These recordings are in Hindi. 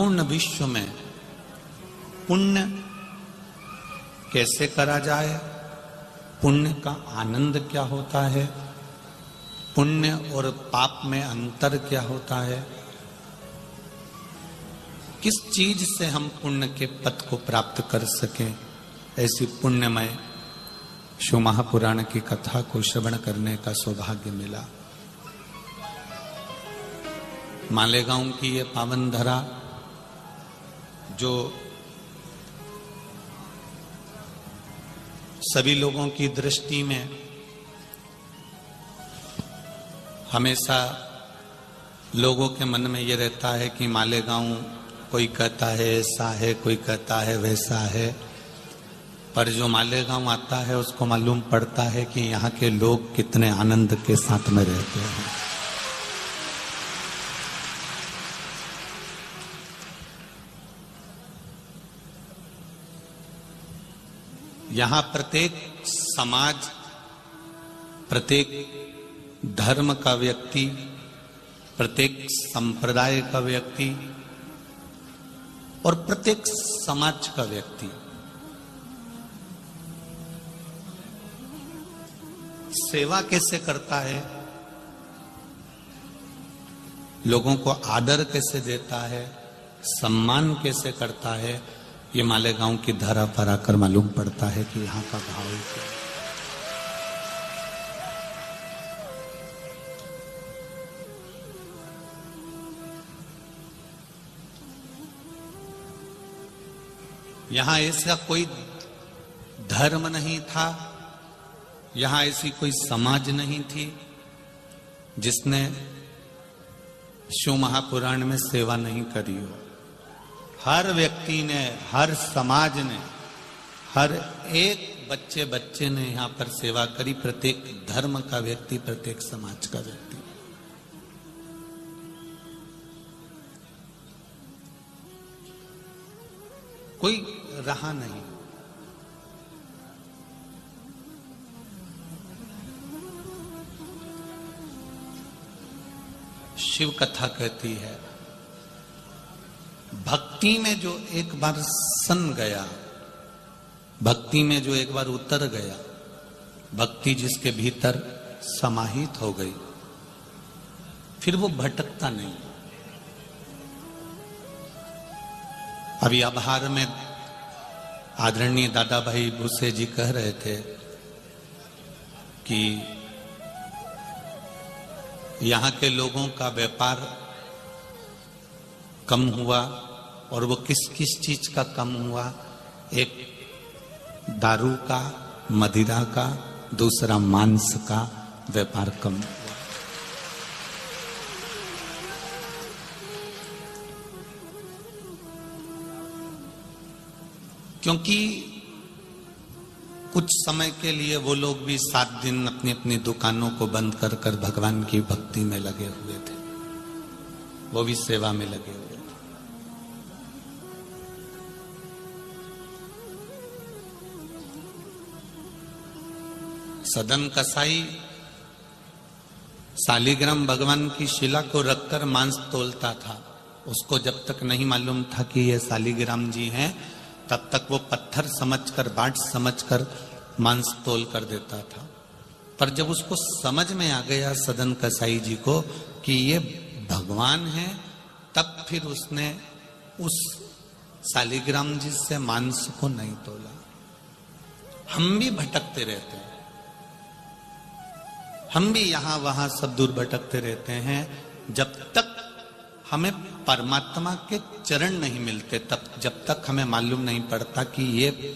संपूर्ण विश्व में पुण्य कैसे करा जाए, पुण्य का आनंद क्या होता है, पुण्य और पाप में अंतर क्या होता है, किस चीज से हम पुण्य के पथ को प्राप्त कर सकें, ऐसी पुण्यमय शिव महापुराण की कथा को श्रवण करने का सौभाग्य मिला। मालेगांव की ये पावन धरा जो सभी लोगों की दृष्टि में हमेशा लोगों के मन में ये रहता है कि मालेगांव, कोई कहता है ऐसा है, कोई कहता है वैसा है, पर जो मालेगांव आता है उसको मालूम पड़ता है कि यहाँ के लोग कितने आनंद के साथ में रहते हैं। यहाँ प्रत्येक समाज, प्रत्येक धर्म का व्यक्ति, प्रत्येक संप्रदाय का व्यक्ति और प्रत्येक समाज का व्यक्ति सेवा कैसे करता है, लोगों को आदर कैसे देता है, सम्मान कैसे करता है, ये मालेगांव की धरा पर आकर मालूम पड़ता है कि यहाँ का भाव क्या है। यहाँ ऐसा कोई धर्म नहीं था, यहाँ ऐसी कोई समाज नहीं थी जिसने शिव महापुराण में सेवा नहीं करी हो। हर व्यक्ति ने, हर समाज ने, हर एक बच्चे ने यहाँ पर सेवा करी, प्रत्येक धर्म का व्यक्ति, प्रत्येक समाज का व्यक्ति। कोई रहा नहीं। शिव कथा कहती है, भक्ति में जो एक बार सन गया, भक्ति में जो एक बार उतर गया, भक्ति जिसके भीतर समाहित हो गई, फिर वो भटकता नहीं। अभी आभार में आदरणीय दादा भाई भूसे जी कह रहे थे कि यहाँ के लोगों का व्यापार कम हुआ, और वो किस किस चीज का कम हुआ, एक दारू का, मदिरा का, दूसरा मांस का व्यापार कम हुआ। क्योंकि कुछ समय के लिए वो लोग भी 7 दिन अपनी अपनी दुकानों को बंद कर कर भगवान की भक्ति में लगे हुए थे, वो भी सेवा में लगे हुए थे। सदन कसाई शालिग्राम भगवान की शिला को रखकर मांस तोलता था। उसको जब तक नहीं मालूम था कि ये शालिग्राम जी हैं, तब तक वो पत्थर समझकर, बाट समझकर मांस तोल कर देता था। पर जब उसको समझ में आ गया सदन कसाई जी को कि ये भगवान है, तब फिर उसने उस शालिग्राम जी से मांस को नहीं तोला। हम भी भटकते रहते हैं, हम भी यहां वहां सब दूर भटकते रहते हैं। जब तक हमें परमात्मा के चरण नहीं मिलते, तब जब तक हमें मालूम नहीं पड़ता कि ये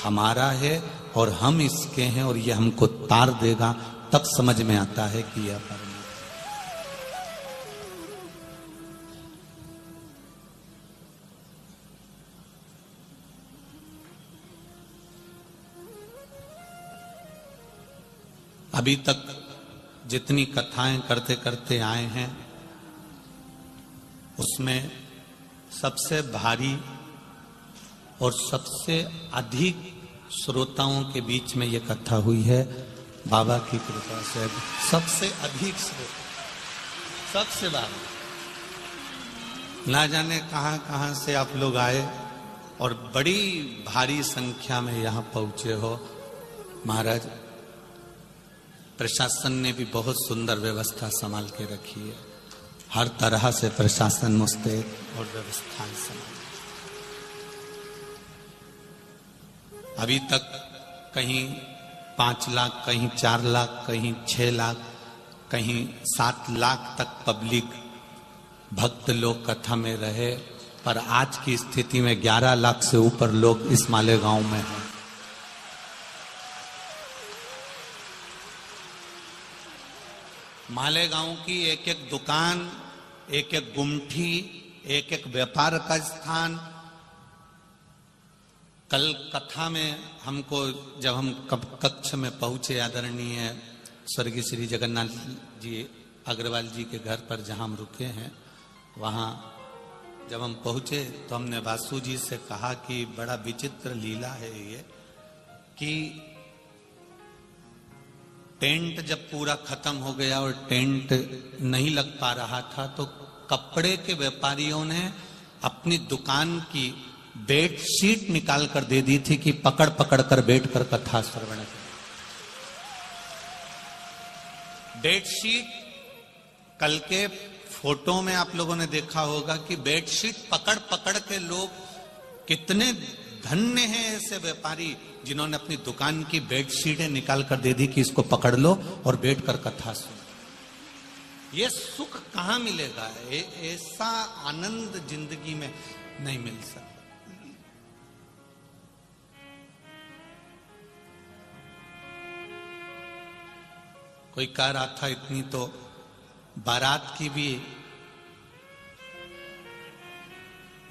हमारा है और हम इसके हैं और ये हमको तार देगा, तब समझ में आता है कि यह परमात्मा। अभी तक जितनी कथाएं करते करते आए हैं, उसमें सबसे भारी और सबसे अधिक श्रोताओं के बीच में यह कथा हुई है बाबा की कृपा से। सबसे अधिक श्रोता, सबसे बाबा। ना जाने कहां कहां से आप लोग आए और बड़ी भारी संख्या में यहां पहुंचे हो। महाराज, प्रशासन ने भी बहुत सुंदर व्यवस्था संभाल के रखी है। हर तरह से प्रशासन मुस्तैद और व्यवस्थाएं संभाल। अभी तक कहीं 5 लाख, कहीं 4 लाख, कहीं 6 लाख, कहीं 7 लाख तक पब्लिक भक्त लोग कथा में रहे, पर आज की स्थिति में 11 लाख से ऊपर लोग इस मालेगांव में हैं। मालेगांव की एक एक दुकान, एक एक गुमठी, एक एक व्यापार का स्थान। कल कथा में हमको जब हम कक्ष में पहुंचे, आदरणीय स्वर्गीय श्री जगन्नाथ जी अग्रवाल जी के घर पर जहां हम रुके हैं, वहां जब हम पहुंचे तो हमने वासु जी से कहा कि बड़ा विचित्र लीला है ये कि टेंट जब पूरा खत्म हो गया और टेंट नहीं लग पा रहा था तो कपड़े के व्यापारियों ने अपनी दुकान की बेडशीट निकाल कर दे दी थी कि पकड़ पकड़ कर बैठ कर कथा श्रवण करें। बेडशीट, कल के फोटो में आप लोगों ने देखा होगा कि बेडशीट पकड़ पकड़ के लोग, कितने धन्य हैं ऐसे व्यापारी जिन्होंने अपनी दुकान की बेडशीटें निकाल कर दे दी कि इसको पकड़ लो और बैठ कर कथा सुनो। ये सुख कहां मिलेगा? ऐसा आनंद जिंदगी में नहीं मिल सकता। कोई कह रहा था इतनी तो बारात की भी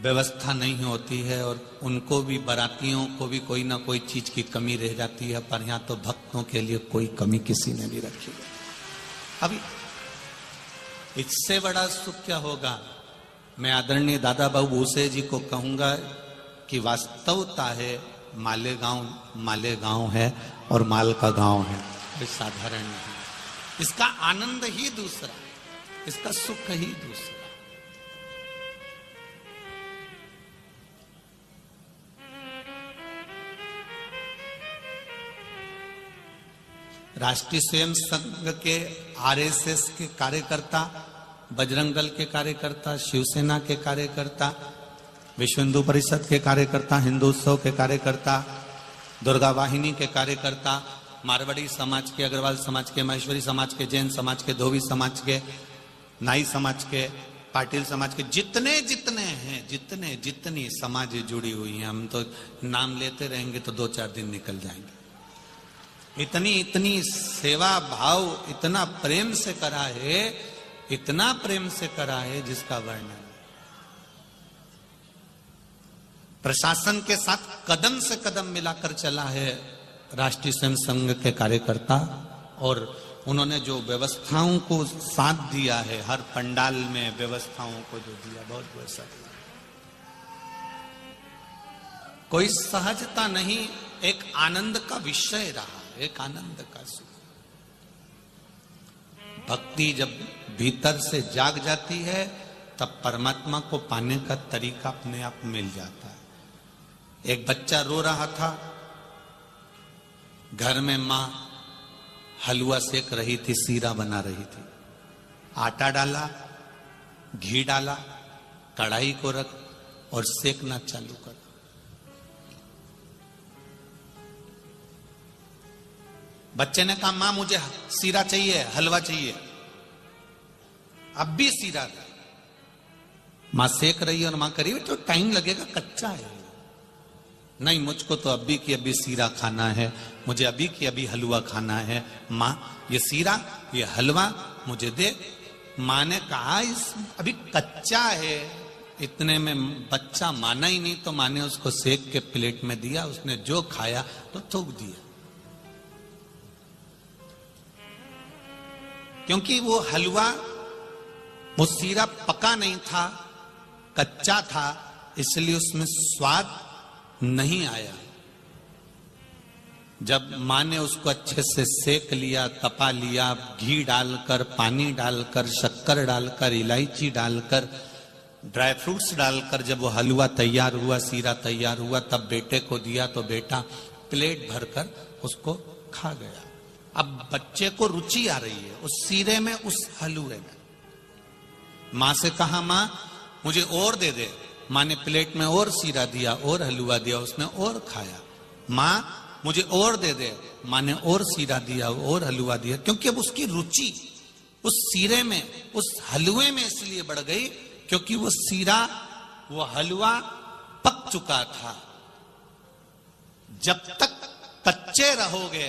व्यवस्था नहीं होती है और उनको भी, बारातियों को भी कोई ना कोई चीज की कमी रह जाती है, पर यहां तो भक्तों के लिए कोई कमी किसी ने नहीं रखी। अभी इससे बड़ा सुख क्या होगा? मैं आदरणीय दादा बाबू भूसे जी को कहूंगा कि वास्तवता है मालेगांव है और माल का गांव है, कोई साधारण नहीं। इसका आनंद ही दूसरा, इसका सुख ही दूसरा। राष्ट्रीय स्वयं संघ के, आरएसएस के कार्यकर्ता, बजरंग दल के कार्यकर्ता, शिवसेना के कार्यकर्ता, विश्व हिंदू परिषद के कार्यकर्ता, हिंदू उत्सव के कार्यकर्ता, दुर्गा वाहिनी के कार्यकर्ता, मारवाड़ी समाज के, अग्रवाल समाज के, महेश्वरी समाज के, जैन समाज के, धोबी समाज के, नाई समाज के, पाटिल समाज के, जितने जितने हैं, जितनी समाज जुड़ी हुई हैं, हम तो नाम लेते रहेंगे तो 2-4 दिन निकल जाएंगे। इतनी सेवा भाव, इतना प्रेम से करा है, इतना प्रेम से करा है जिसका वर्णन। प्रशासन के साथ कदम से कदम मिलाकर चला है राष्ट्रीय स्वयं संघ के कार्यकर्ता, और उन्होंने जो व्यवस्थाओं को साथ दिया है, हर पंडाल में व्यवस्थाओं को जो दिया, बहुत बहुत कोई सहजता नहीं, एक आनंद का विषय रहा, एक आनंद का सुख। भक्ति जब भीतर से जाग जाती है तब परमात्मा को पाने का तरीका अपने आप मिल जाता है। एक बच्चा रो रहा था, घर में मां हलवा सेक रही थी, सीरा बना रही थी। आटा डाला, घी डाला, कढ़ाई को रख और सेकना चालू कर। बच्चे ने कहा, मां मुझे सीरा चाहिए, हलवा चाहिए। अब भी सीरा था। मां सेक रही है और मां करी, तो टाइम लगेगा, कच्चा है। नहीं, मुझको तो अभी की अभी सीरा खाना है, मुझे अभी की अभी हलवा खाना है। मां, ये सीरा, ये हलवा मुझे दे। मां ने कहा, इस अभी कच्चा है। इतने में बच्चा माना ही नहीं, तो मां ने उसको सेक के प्लेट में दिया। उसने जो खाया तो थूक दिया, क्योंकि वो हलवा, वो सीरा पका नहीं था, कच्चा था, इसलिए उसमें स्वाद नहीं आया। जब मां ने उसको अच्छे से सेक लिया, तपा लिया, घी डालकर, पानी डालकर, शक्कर डालकर, इलायची डालकर, ड्राई फ्रूट्स डालकर जब वो हलवा तैयार हुआ, सीरा तैयार हुआ, तब बेटे को दिया तो बेटा प्लेट भरकर उसको खा गया। अब बच्चे को रुचि आ रही है उस सीरे में, उस हलवे में। मां से कहा, मां मुझे और दे दे। मां ने प्लेट में और सीरा दिया, और हलवा दिया, उसने और खाया। मां मुझे और दे दे। मां ने और सीरा दिया, और हलवा दिया, क्योंकि अब उसकी रुचि उस सीरे में, उस हलवे में इसलिए बढ़ गई क्योंकि वो सीरा, वो हलवा पक चुका था। जब तक कच्चे रहोगे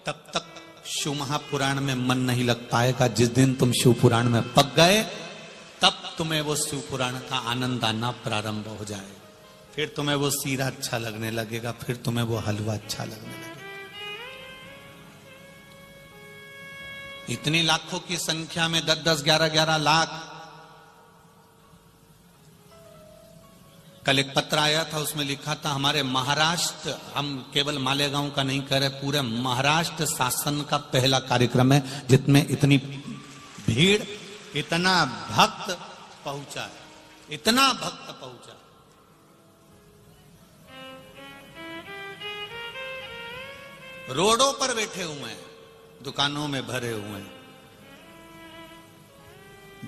तब तक शिव महापुराण में मन नहीं लग पाएगा। जिस दिन तुम शिव पुराण में पक गए तब तुम्हें वो शिव पुराण का आनंद आना प्रारंभ हो जाए। फिर तुम्हें वो सीरा अच्छा लगने लगेगा, फिर तुम्हें वो हलवा अच्छा लगने लगेगा। इतनी लाखों की संख्या में 10-10, 11-11 लाख। कल एक पत्र आया था, उसमें लिखा था हमारे महाराष्ट्र, हम केवल मालेगांव का नहीं कह रहे, पूरे महाराष्ट्र शासन का पहला कार्यक्रम है जिसमें इतनी भीड़, इतना भक्त पहुंचा है, इतना भक्त पहुंचा। रोडों पर बैठे हुए हैं, दुकानों में भरे हुए हैं,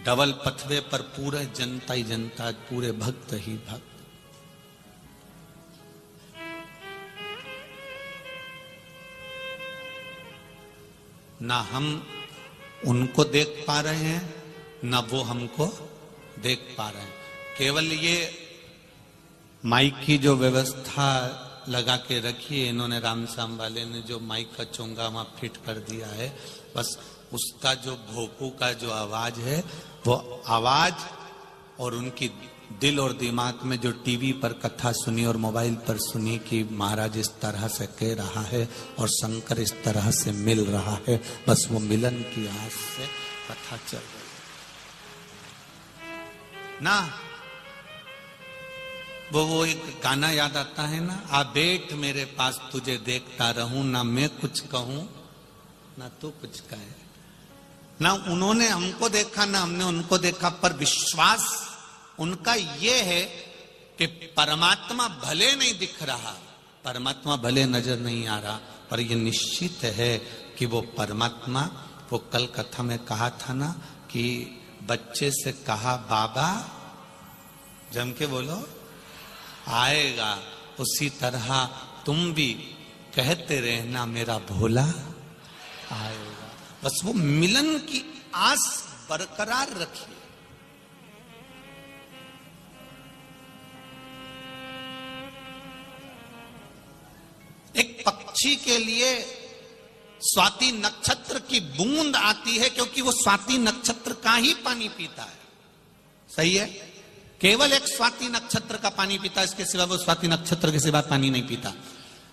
डबल पथवे पर पूरे जनता ही जनता, पूरे भक्त ही भक्त। ना हम उनको देख पा रहे हैं, ना वो हमको देख पा रहे हैं। केवल ये माइक की जो व्यवस्था लगा के रखी है इन्होंने, रामश्याम वाले ने, जो माइक का चोंगा वहां फिट कर दिया है, बस उसका जो भोपू का जो आवाज है, वो आवाज और उनकी दिल और दिमाग में जो टीवी पर कथा सुनी और मोबाइल पर सुनी कि महाराज इस तरह से कह रहा है और शंकर इस तरह से मिल रहा है, बस वो मिलन की आस से कथा चल रही ना। वो एक गाना याद आता है ना, आ बैठ मेरे पास तुझे देखता रहूं, ना मैं कुछ कहूं ना तू कुछ कहे। ना उन्होंने हमको देखा ना हमने उनको देखा, पर विश्वास उनका ये है कि परमात्मा भले नहीं दिख रहा, परमात्मा भले नजर नहीं आ रहा, पर ये निश्चित है कि वो परमात्मा, वो कल कथा में कहा था ना कि बच्चे से कहा बाबा, जम के बोलो, आएगा। उसी तरह तुम भी कहते रहना मेरा भोला आएगा। बस वो मिलन की आस बरकरार रखिए। एक पक्षी के लिए स्वाति नक्षत्र की बूंद आती है क्योंकि वो स्वाति नक्षत्र का ही पानी पीता है। सही है, केवल एक स्वाति नक्षत्र का पानी पीता, इसके सिवा वो स्वाति नक्षत्र के सिवा पानी नहीं पीता।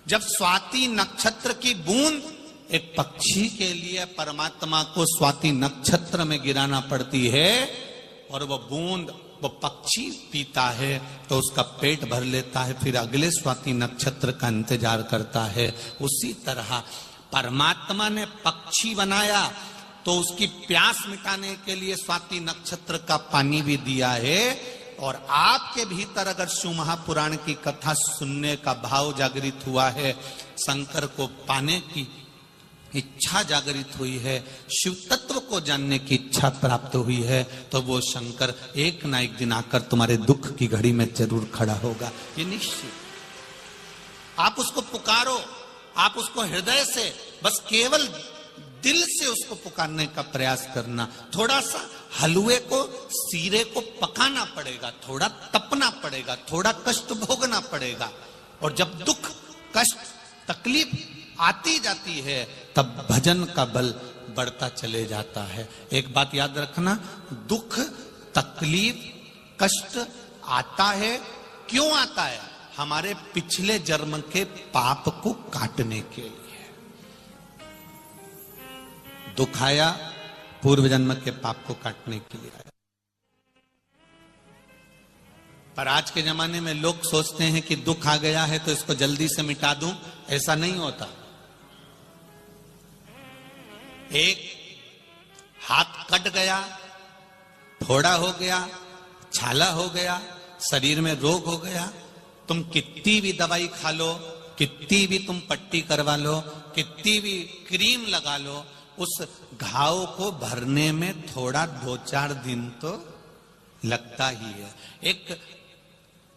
जब स्वाति नक्षत्र की बूंद एक पक्षी के लिए परमात्मा को स्वाति नक्षत्र में गिराना पड़ती है और वो बूंद वो पक्षी पीता है तो उसका पेट भर लेता है, फिर अगले स्वाति नक्षत्र का इंतजार करता है। उसी तरह परमात्मा ने पक्षी बनाया तो उसकी प्यास मिटाने के लिए स्वाति नक्षत्र का पानी भी दिया है। और आपके भीतर अगर शिव महापुराण की कथा सुनने का भाव जागृत हुआ है, शंकर को पाने की इच्छा जागृत हुई है, शिव तत्व को जानने की इच्छा प्राप्त हुई है, तो वो शंकर एक ना एक दिन आकर तुम्हारे दुख की घड़ी में जरूर खड़ा होगा, ये निश्चित। आप उसको पुकारो, आप उसको हृदय से, बस केवल दिल से उसको पुकारने का प्रयास करना। थोड़ा सा हलवे को, सीरे को पकाना पड़ेगा, थोड़ा तपना पड़ेगा, थोड़ा कष्ट भोगना पड़ेगा। और जब दुख, कष्ट, तकलीफ आती जाती है तब भजन का बल बढ़ता चले जाता है। एक बात याद रखना, दुख, तकलीफ, कष्ट आता है, क्यों आता है? हमारे पिछले जन्म के पाप को काटने के लिए। दुख आया पूर्व जन्म के पाप को काटने के लिए आया। पर आज के जमाने में लोग सोचते हैं कि दुख आ गया है तो इसको जल्दी से मिटा दूं, ऐसा नहीं होता। एक हाथ कट गया, फोड़ा हो गया, छाला हो गया, शरीर में रोग हो गया, तुम कितनी भी दवाई खा लो, कितनी भी तुम पट्टी करवा लो, कितनी भी क्रीम लगा लो, उस घाव को भरने में थोड़ा 2-4 दिन तो लगता ही है। एक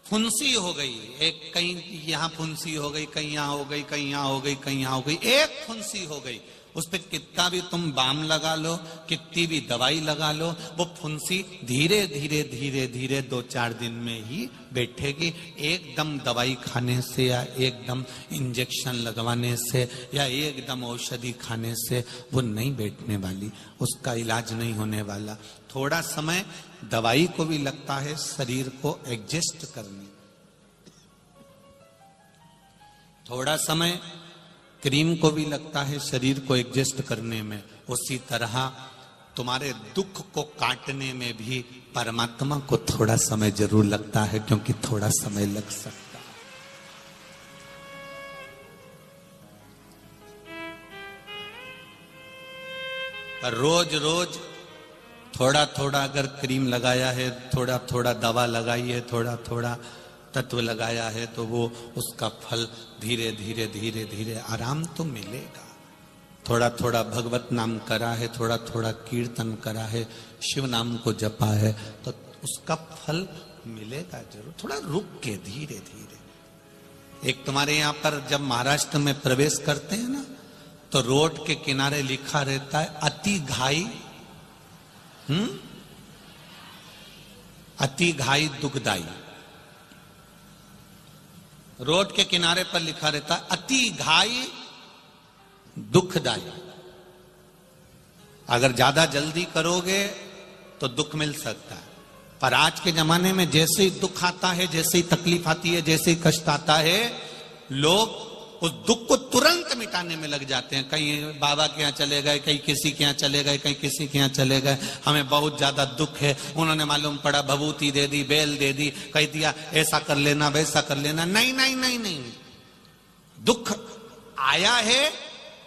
फुंसी हो गई, एक कहीं यहां फुंसी हो गई, कहीं यहां हो गई, कहीं यहां हो गई, कहीं यहां हो गई, एक फुंसी हो गई, उस पर कितना भी तुम बाम लगा लो, कितनी भी दवाई लगा लो, वो फुंसी धीरे धीरे धीरे धीरे 2-4 दिन में ही बैठेगी। एकदम दवाई खाने से या एकदम इंजेक्शन लगवाने से या एकदम औषधि खाने से वो नहीं बैठने वाली, उसका इलाज नहीं होने वाला। थोड़ा समय दवाई को भी लगता है शरीर को एडजस्ट करने, थोड़ा समय क्रीम को भी लगता है शरीर को एडजस्ट करने में। उसी तरह तुम्हारे दुख को काटने में भी परमात्मा को थोड़ा समय जरूर लगता है, क्योंकि थोड़ा समय लग सकता है। रोज रोज थोड़ा थोड़ा अगर क्रीम लगाया है, थोड़ा थोड़ा दवा लगाई है, थोड़ा थोड़ा तत्व लगाया है, तो वो उसका फल धीरे धीरे धीरे धीरे आराम तो मिलेगा। थोड़ा थोड़ा भगवत नाम करा है, थोड़ा थोड़ा कीर्तन करा है, शिव नाम को जपा है, तो उसका फल मिलेगा जरूर, थोड़ा रुक के धीरे धीरे। एक तुम्हारे यहां पर जब महाराष्ट्र में प्रवेश करते हैं ना, तो रोड के किनारे लिखा रहता है अति घाई, अति घाई दुखदाई। रोड के किनारे पर लिखा रहता है अति घाई दुखदाई। अगर ज्यादा जल्दी करोगे तो दुख मिल सकता है, पर आज के जमाने में जैसे ही दुख आता है, जैसे ही तकलीफ आती है, जैसे ही कष्ट आता है, लोग उस दुख को तुरंत मिटाने में लग जाते हैं। कहीं बाबा के यहाँ चले गए, कहीं किसी के यहाँ चले गए, कहीं किसी के यहाँ चले गए, हमें बहुत ज्यादा दुख है, उन्होंने मालूम पड़ा भभूति दे दी, बेल दे दी, कह दिया ऐसा कर लेना वैसा कर लेना। नहीं नहीं नहीं नहीं, दुख आया है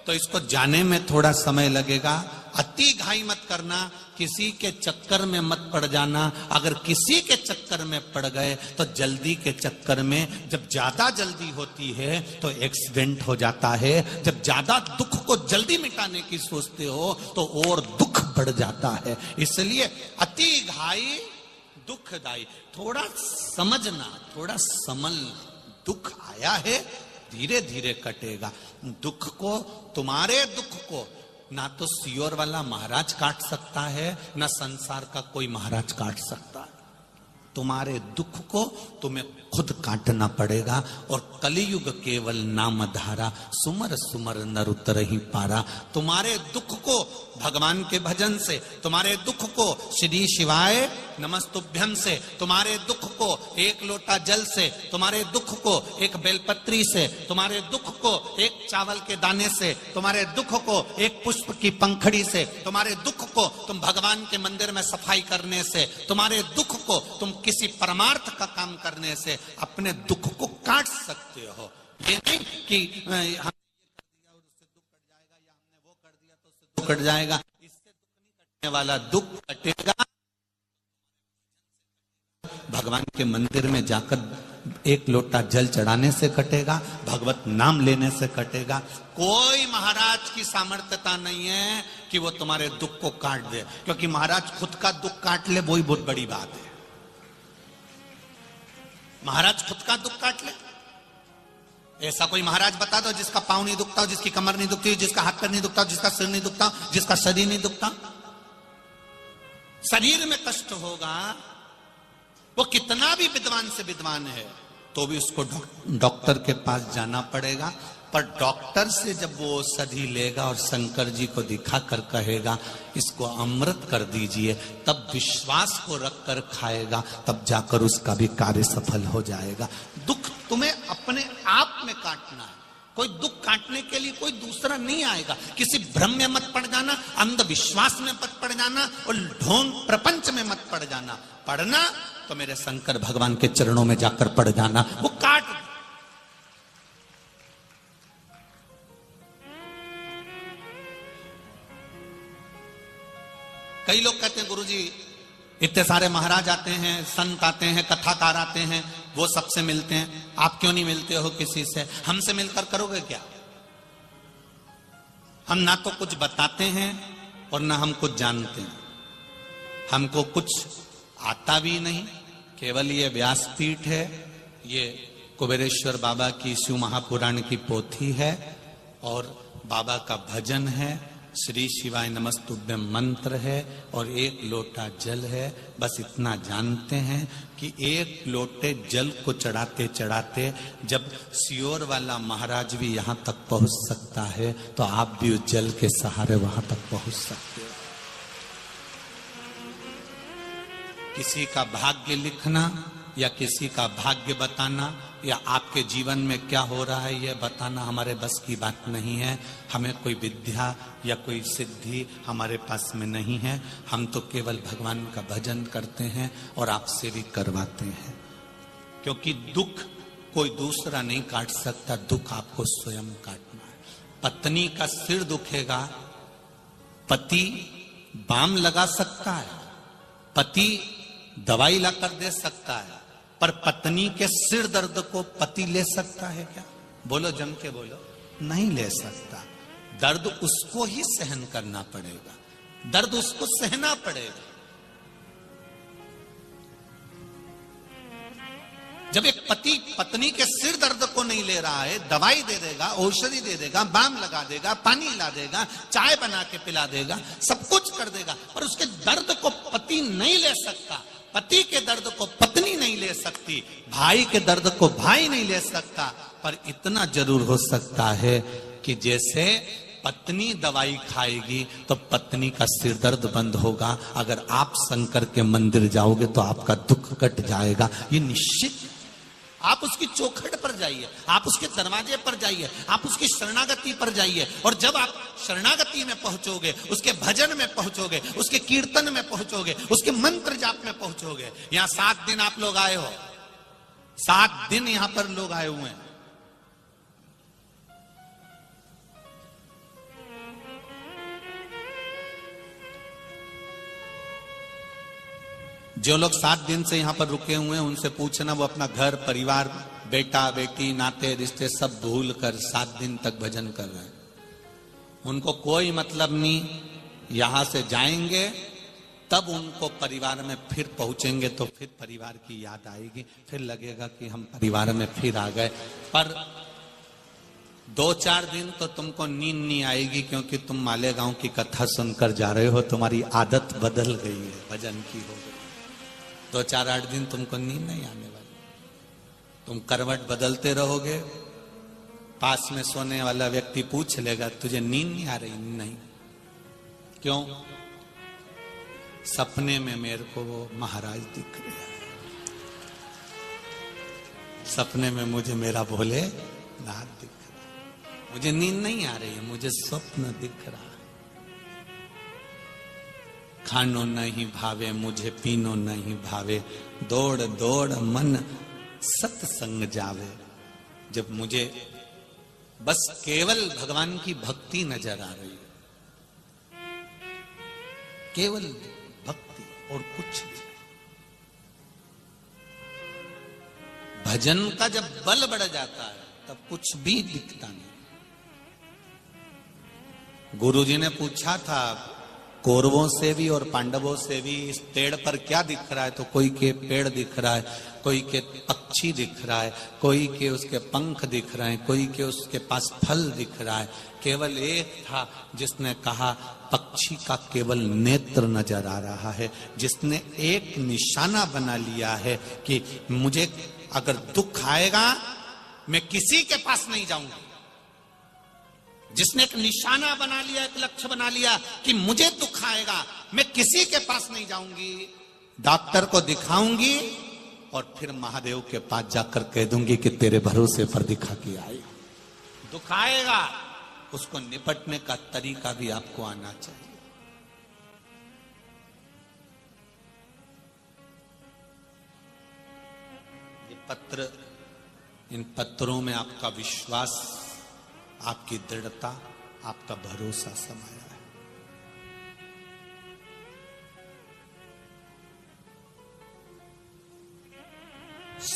तो इसको जाने में थोड़ा समय लगेगा। अति घाई मत करना, किसी के चक्कर में मत पड़ जाना। अगर किसी के चक्कर में पड़ गए तो जल्दी के चक्कर में, जब ज्यादा जल्दी होती है तो एक्सीडेंट हो जाता है। जब ज्यादा दुख को जल्दी मिटाने की सोचते हो तो और दुख बढ़ जाता है। इसलिए अति घाई दुखदाई, थोड़ा समझना, थोड़ा समझना। दुख आया है, धीरे धीरे कटेगा। दुख को, तुम्हारे दुख को ना तो सियोर वाला महाराज काट सकता है, ना संसार का कोई महाराज काट सकता है। तुम्हारे दुख को तुम्हें खुद काटना पड़ेगा। और कलियुग केवल नाम धारा, सुमर सुमर नर उतरहि पारा। तुम्हारे दुख को भगवान के भजन से, तुम्हारे दुख को श्री शिवाय नमस्तुभ्यम से, तुम्हारे दुख को एक लोटा जल से, तुम्हारे दुख को एक बेलपत्री से, तुम्हारे दुख को एक चावल के दाने से, तुम्हारे दुख को एक पुष्प की पंखड़ी से, तुम्हारे दुख को तुम भगवान के मंदिर में सफाई करने से, तुम्हारे दुख को तुम किसी परमार्थ का काम करने से अपने दुख को काट सकते हो। ये नहीं कि हमने ये कर दिया और उससे दुख कट जाएगा, या हमने वो कर दिया तो उससे दुख कट जाएगा। इससे दुख नहीं कटने वाला, दुख कटेगा भगवान के मंदिर में जाकर एक लोटा जल चढ़ाने से कटेगा, भगवत नाम लेने से कटेगा। कोई महाराज की सामर्थ्यता नहीं है कि वो तुम्हारे दुख को काट दे, क्योंकि महाराज खुद का दुख काट ले वही बहुत बड़ी बात है। महाराज खुद का दुख काट ले, ऐसा कोई महाराज बता दो जिसका पांव नहीं दुखता हो, जिसकी कमर नहीं दुखती, जिसका हाथ पैर नहीं दुखता, जिसका सिर नहीं दुखता, जिसका शरीर नहीं दुखता। शरीर में कष्ट होगा, वो कितना भी विद्वान से विद्वान है तो भी उसको डॉक्टर के पास जाना पड़ेगा। पर डॉक्टर से जब वो औषधि लेगा और शंकर जी को दिखाकर कहेगा इसको अमृत कर दीजिए, तब विश्वास को रखकर खाएगा, तब जाकर उसका भी कार्य सफल हो जाएगा। दुख तुम्हें अपने आप में काटना है, कोई दुख काटने के लिए कोई दूसरा नहीं आएगा। किसी भ्रम में मत पड़ जाना, अंधविश्वास में मत पड़ जाना, और ढोंग प्रपंच में मत पड़ जाना। पढ़ना तो मेरे शंकर भगवान के चरणों में जाकर पड़ जाना, वो काट। कई लोग कहते हैं गुरुजी इतने सारे महाराज आते हैं, संत आते हैं, कथाकार आते हैं, वो सबसे मिलते हैं। आप क्यों नहीं मिलते हो किसी से? हमसे मिलकर करोगे क्या? हम ना तो कुछ बताते हैं और ना हम कुछ जानते हैं। हमको कुछ आता भी नहीं। केवल ये व्यासपीठ है, ये कुबेरेश्वर बाबा की शिव महापुराण की पोथी है और बाबा का भजन है, श्री शिवाय नमस्तुभ्यम मंत्र है और एक लोटा जल है। बस इतना जानते हैं कि एक लोटे जल को चढ़ाते चढ़ाते जब सियोर वाला महाराज भी यहां तक पहुंच सकता है तो आप भी उस जल के सहारे वहां तक पहुंच सकते हो। किसी का भाग्य लिखना या किसी का भाग्य बताना या आपके जीवन में क्या हो रहा है यह बताना हमारे बस की बात नहीं है। हमें कोई विद्या या कोई सिद्धि हमारे पास में नहीं है। हम तो केवल भगवान का भजन करते हैं और आपसे भी करवाते हैं, क्योंकि दुख कोई दूसरा नहीं काट सकता, दुख आपको स्वयं काटना है। पत्नी का सिर दुखेगा, पति बाम लगा सकता है, पति दवाई लाकर दे सकता है, पर पत्नी के सिर दर्द को पति ले सकता है क्या? बोलो, जम के बोलो, नहीं ले सकता। दर्द उसको ही सहन करना पड़ेगा, दर्द उसको सहना पड़ेगा। जब एक पति पत्नी के सिर दर्द को नहीं ले रहा है, दवाई दे देगा, औषधि दे देगा, बाम लगा देगा, पानी ला देगा, चाय बना के पिला देगा, सब कुछ कर देगा, पर उसके दर्द को पति नहीं ले सकता। पति के दर्द को पत्नी नहीं ले सकती, भाई के दर्द को भाई नहीं ले सकता। पर इतना जरूर हो सकता है कि जैसे पत्नी दवाई खाएगी तो पत्नी का सिर दर्द बंद होगा। अगर आप शंकर के मंदिर जाओगे तो आपका दुख कट जाएगा, ये निश्चित। आप उसकी चौखट पर जाइए, आप उसके दरवाजे पर जाइए, आप उसकी शरणागति पर जाइए, और जब आप शरणागति में पहुंचोगे, उसके भजन में पहुंचोगे, उसके कीर्तन में पहुंचोगे, उसके मंत्र जाप में पहुंचोगे। यहां 7 दिन आप लोग आए हो, 7 दिन यहां पर लोग आए हुए हैं। जो लोग 7 दिन से यहां पर रुके हुए हैं उनसे पूछना, वो अपना घर परिवार, बेटा बेटी, नाते रिश्ते सब भूल कर 7 दिन तक भजन कर रहे हैं। उनको कोई मतलब नहीं, यहां से जाएंगे तब उनको परिवार में फिर पहुंचेंगे तो फिर परिवार की याद आएगी, फिर लगेगा कि हम परिवार में फिर आ गए। पर 2-4 दिन तो तुमको नींद नहीं आएगी, क्योंकि तुम मालेगांव की कथा सुनकर जा रहे हो, तुम्हारी आदत बदल गई है, भजन की हो गई। 2-4-8 दिन तुमको नींद नहीं आने वाली, तुम करवट बदलते रहोगे। पास में सोने वाला व्यक्ति पूछ लेगा, तुझे नींद नहीं आ रही? नहीं। क्यों? सपने में मेरे को वो महाराज दिख रहा है, सपने में मुझे मेरा भोले नाथ दिख रहा है। मुझे नींद नहीं आ रही है, मुझे स्वप्न दिख रहा है। खानो नहीं भावे मुझे, पीनो नहीं भावे, दौड़ दौड़ मन सत्संग जावे। जब मुझे बस केवल भगवान की भक्ति नजर आ रही है, केवल भक्ति और कुछ नहीं। भजन का जब बल बढ़ जाता है तब कुछ भी दिखता नहीं। गुरुजी ने पूछा था कौरवों से भी और पांडवों से भी, इस पेड़ पर क्या दिख रहा है? तो कोई के पेड़ दिख रहा है, कोई के पक्षी दिख रहा है, कोई के उसके पंख दिख रहे हैं, कोई के उसके पास फल दिख रहा है। केवल एक था जिसने कहा पक्षी का केवल नेत्र नजर आ रहा है, जिसने एक निशाना बना लिया है कि मुझे अगर दुख आएगा मैं किसी के पास नहीं जाऊंगा। जिसने एक निशाना बना लिया, एक लक्ष्य बना लिया कि मुझे दुख आएगा मैं किसी के पास नहीं जाऊंगी, डॉक्टर को दिखाऊंगी और फिर महादेव के पास जाकर कह दूंगी कि तेरे भरोसे पर दिखा के आई। दुख आएगा, उसको निपटने का तरीका भी आपको आना चाहिए। ये पत्र, इन पत्रों में आपका विश्वास, आपकी दृढ़ता, आपका भरोसा समाया है।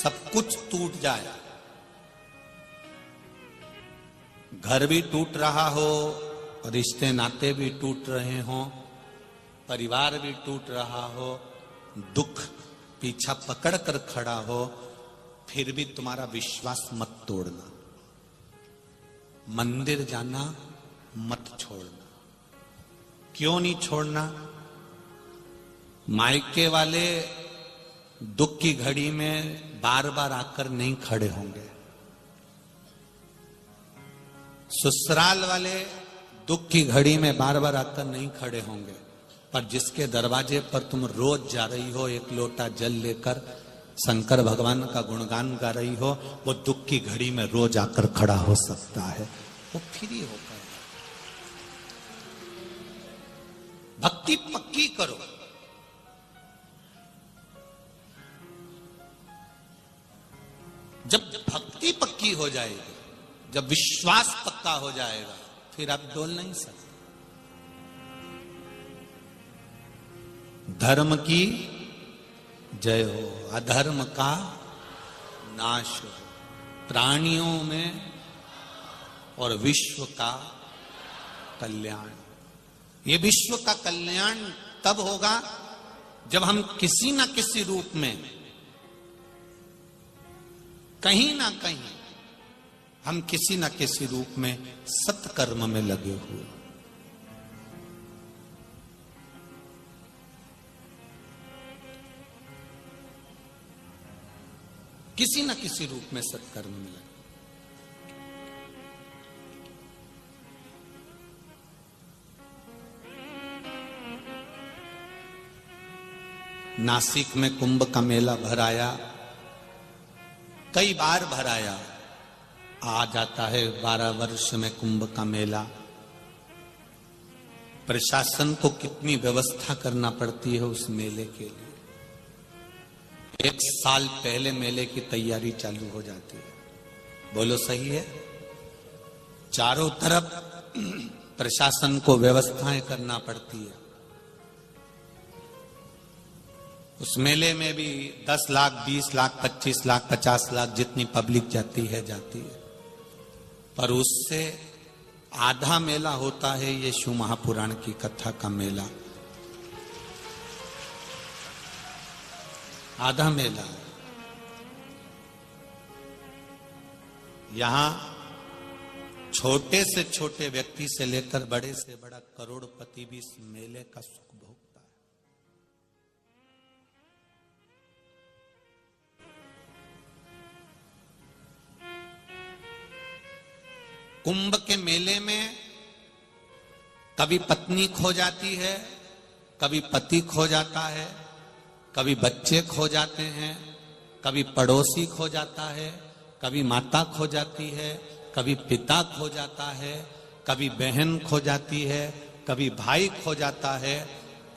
सब कुछ टूट जाए, घर भी टूट रहा हो, रिश्ते नाते भी टूट रहे हो, परिवार भी टूट रहा हो, दुख पीछा पकड़ कर खड़ा हो, फिर भी तुम्हारा विश्वास मत तोड़ना, मंदिर जाना मत छोड़ना। क्यों नहीं छोड़ना? मायके वाले दुख की घड़ी में बार बार आकर नहीं खड़े होंगे, ससुराल वाले दुख की घड़ी में बार बार आकर नहीं खड़े होंगे, पर जिसके दरवाजे पर तुम रोज जा रही हो एक लोटा जल लेकर शंकर भगवान का गुणगान गा रही हो, वो दुख की घड़ी में रोज आकर खड़ा हो सकता है, वो फ्री होकर। भक्ति पक्की करो, जब भक्ति पक्की हो जाएगी, जब विश्वास पक्का हो जाएगा, फिर आप डोल नहीं सकते। धर्म की जय हो, अधर्म का नाश हो, प्राणियों में और विश्व का कल्याण। ये विश्व का कल्याण तब होगा जब हम किसी ना किसी रूप में, कहीं ना कहीं हम किसी ना किसी रूप में सत्कर्म में लगे हुए। किसी ना किसी रूप में सत्कर्म में लगे। नासिक में कुंभ का मेला भराया, कई बार भराया, आ जाता है 12 वर्ष में कुंभ का मेला। प्रशासन को कितनी व्यवस्था करना पड़ती है उस मेले के लिए। 1 साल पहले मेले की तैयारी चालू हो जाती है। बोलो सही है? चारों तरफ प्रशासन को व्यवस्थाएं करना पड़ती है। उस मेले में भी 10 लाख, 20 लाख, 25 लाख, 50 लाख जितनी पब्लिक जाती है, पर उससे आधा मेला होता है ये शिव महापुराण की कथा का मेला। आधा मेला। यहां छोटे से छोटे व्यक्ति से लेकर बड़े से बड़ा करोड़पति भी इस मेले का सुख भोगता है। कुंभ के मेले में कभी पत्नी खो जाती है, कभी पति खो जाता है, कभी बच्चे खो जाते हैं, कभी पड़ोसी खो जाता है, कभी माता खो जाती है, कभी पिता खो जाता है, कभी बहन खो जाती है, कभी भाई खो जाता है।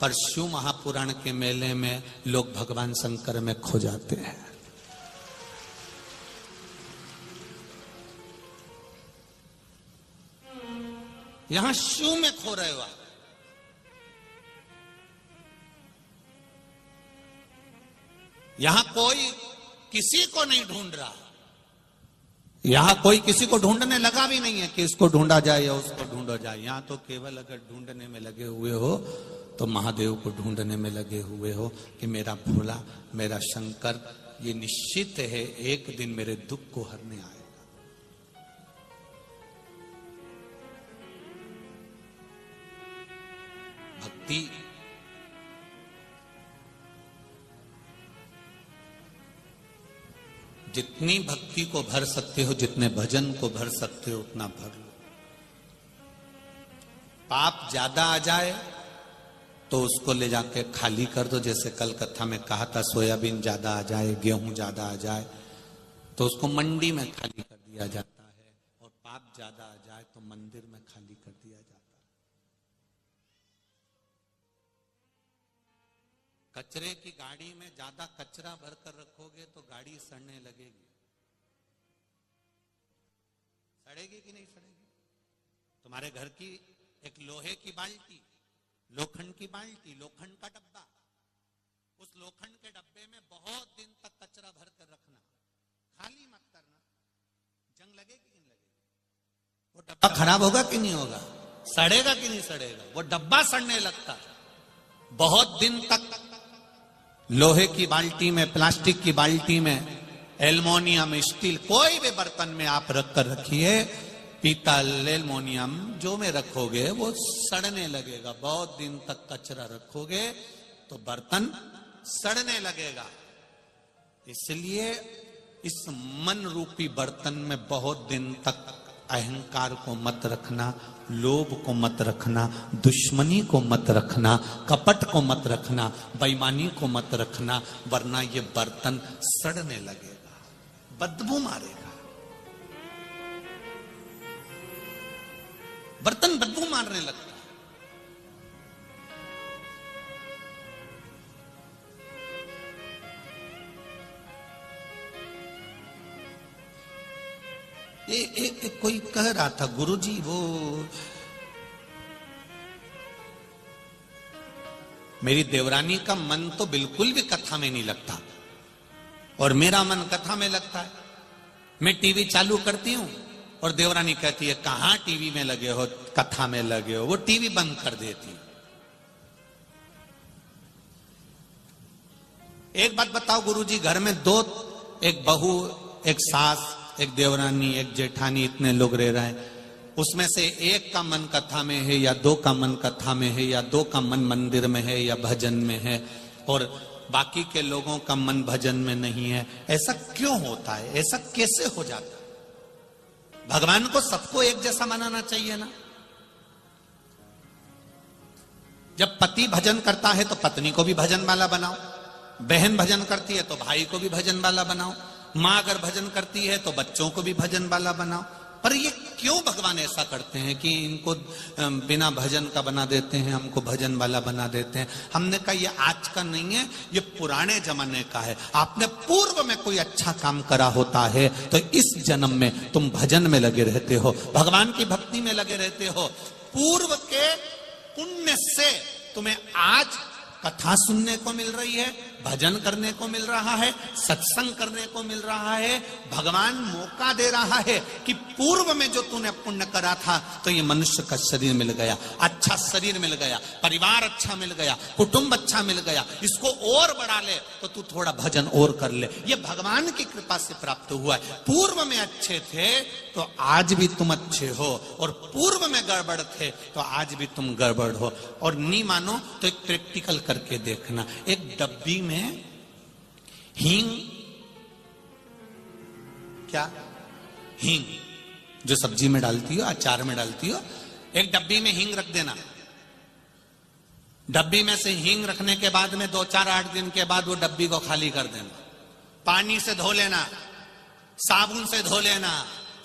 पर शिव महापुराण के मेले में लोग भगवान शंकर में खो जाते हैं। यहां शिव में खो रहे हो आप। यहां कोई किसी को नहीं ढूंढ रहा, यहां कोई किसी को ढूंढने लगा भी नहीं है कि इसको ढूंढा जाए या उसको ढूंढा जाए। यहां तो केवल अगर ढूंढने में लगे हुए हो तो महादेव को ढूंढने में लगे हुए हो कि मेरा भोला, मेरा शंकर ये निश्चित है एक दिन मेरे दुख को हरने आएगा। भक्ति जितनी भक्ति को भर सकते हो, जितने भजन को भर सकते हो उतना भर लो। पाप ज्यादा आ जाए तो उसको ले जाके खाली कर दो। जैसे कल कथा में कहा था, सोयाबीन ज्यादा आ जाए, गेहूं ज्यादा आ जाए तो उसको मंडी में खाली कर दिया जाता है, और पाप ज्यादा आ जाए तो मंदिर में खाली कर दिया जाता है। कचरे की गाड़ी में ज्यादा कचरा भरकर रखोगे तो गाड़ी सड़ने लगेगी। सड़ेगी कि नहीं सड़ेगी? तुम्हारे घर की एक लोहे की बाल्टी, लोखंड की बाल्टी, लोखंड का डब्बा, उस लोखंड के डब्बे में बहुत दिन तक कचरा भरकर रखना, खाली मत करना, जंग लगेगी कि नहीं लगेगी? वो डब्बा खराब होगा कि नहीं होगा? सड़ेगा कि नहीं सड़ेगा? वो डब्बा सड़ने लगता है। बहुत दिन तक लोहे की बाल्टी में, प्लास्टिक की बाल्टी में, एल्युमिनियम, स्टील, कोई भी बर्तन में आप रख कर रखिए, पीतल, एल्युमिनियम जो में रखोगे वो सड़ने लगेगा। बहुत दिन तक कचरा रखोगे तो बर्तन सड़ने लगेगा। इसलिए इस मन रूपी बर्तन में बहुत दिन तक अहंकार को मत रखना, लोभ को मत रखना, दुश्मनी को मत रखना, कपट को मत रखना, बेईमानी को मत रखना, वरना ये बर्तन सड़ने लगेगा, बदबू मारेगा। बर्तन बदबू मारने लगता है। कोई कह रहा था, गुरुजी वो मेरी देवरानी का मन तो बिल्कुल भी कथा में नहीं लगता और मेरा मन कथा में लगता है। मैं टीवी चालू करती हूं और देवरानी कहती है कहां टीवी में लगे हो, कथा में लगे हो। वो टीवी बंद कर देती। एक बात बताओ गुरुजी, घर में दो, एक बहू, एक सास, एक देवरानी, एक जेठानी, इतने लोग रह रहे हैं, उसमें से एक का मन कथा में है या दो का मन कथा में है या दो का मन मंदिर में है या भजन में है और बाकी के लोगों का मन भजन में नहीं है। ऐसा क्यों होता है? ऐसा कैसे हो जाता है? भगवान को सबको एक जैसा मनाना चाहिए ना। जब पति भजन करता है तो पत्नी को भी भजन वाला बनाओ, बहन भजन करती है तो भाई को भी भजन वाला बनाओ, मां अगर भजन करती है तो बच्चों को भी भजन वाला बनाओ। पर ये क्यों भगवान ऐसा करते हैं कि इनको बिना भजन का बना देते हैं, हमको भजन वाला बना देते हैं? हमने कहा ये आज का नहीं है, ये पुराने जमाने का है। आपने पूर्व में कोई अच्छा काम करा होता है तो इस जन्म में तुम भजन में लगे रहते हो, भगवान की भक्ति में लगे रहते हो। पूर्व के पुण्य से तुम्हें आज कथा सुनने को मिल रही है, भजन करने को मिल रहा है, सत्संग करने को मिल रहा है। भगवान मौका दे रहा है कि पूर्व में जो तूने पुण्य करा था तो ये मनुष्य का शरीर मिल गया, अच्छा शरीर मिल गया, परिवार अच्छा मिल गया, कुटुंब अच्छा मिल गया, इसको और बढ़ा ले तो तू थोड़ा भजन और कर ले। ये भगवान की कृपा से प्राप्त हुआ है। पूर्व में अच्छे थे तो आज भी तुम अच्छे हो और पूर्व में गड़बड़ थे तो आज भी तुम गड़बड़ हो। और नहीं मानो तो एक प्रैक्टिकल करके देखना। एक डब्बी में हींग, क्या हींग जो सब्जी में डालती हो, अचार में डालती हो, एक डब्बी में हींग रख देना। डब्बी में से हींग रखने के बाद में 2-4-8 दिन के बाद वो डब्बी को खाली कर देना। पानी से धो लेना, साबुन से धो लेना,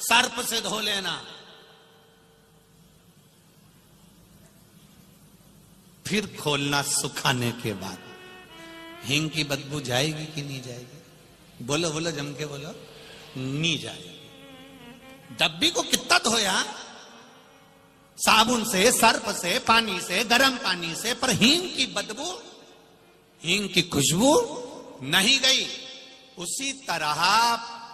सर्फ से धो लेना, फिर खोलना सुखाने के बाद। हींग की बदबू जाएगी कि नहीं जाएगी? बोलो बोलो, जम के बोलो। नहीं जाएगी। डब्बी को कितना धोया, साबुन से, सर्फ से, पानी से, गर्म पानी से, पर हींग की बदबू, हींग की खुशबू नहीं गई। उसी तरह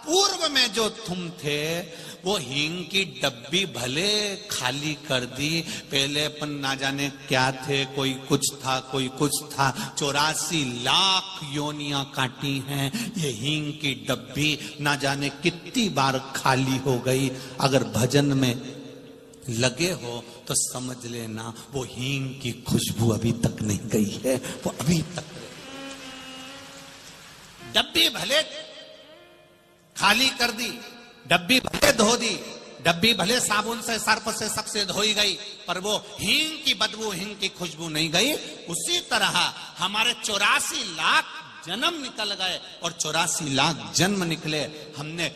पूर्व में जो तुम थे वो हींग की डब्बी भले खाली कर दी, पहले अपन ना जाने क्या थे, कोई कुछ था कोई कुछ था, 84 लाख योनियां काटी हैं, ये हींग की डब्बी ना जाने कितनी बार खाली हो गई। अगर भजन में लगे हो तो समझ लेना वो हींग की खुशबू अभी तक नहीं गई है, वो अभी तक। डब्बी भले खाली कर दी, डब्बी भले धो दी, डब्बी भले साबुन से, सर्फ से, सबसे धोई गई, पर वो हींग की बदबू, हींग की खुशबू नहीं गई। उसी तरह हमारे 84 लाख जन्म निकल गए और 84 लाख जन्म निकले। हमने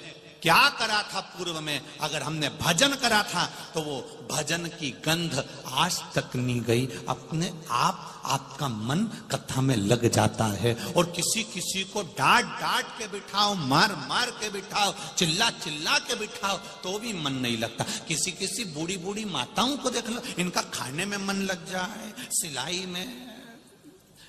क्या करा था पूर्व में? अगर हमने भजन करा था तो वो भजन की गंध आज तक नहीं गई। अपने आप आपका मन कथा में लग जाता है। और किसी किसी को डांट डांट के बिठाओ, मार मार के बिठाओ, चिल्ला चिल्ला के बिठाओ तो भी मन नहीं लगता। किसी किसी बूढ़ी बूढ़ी माताओं को देख लो, इनका खाने में मन लग जाए, सिलाई में,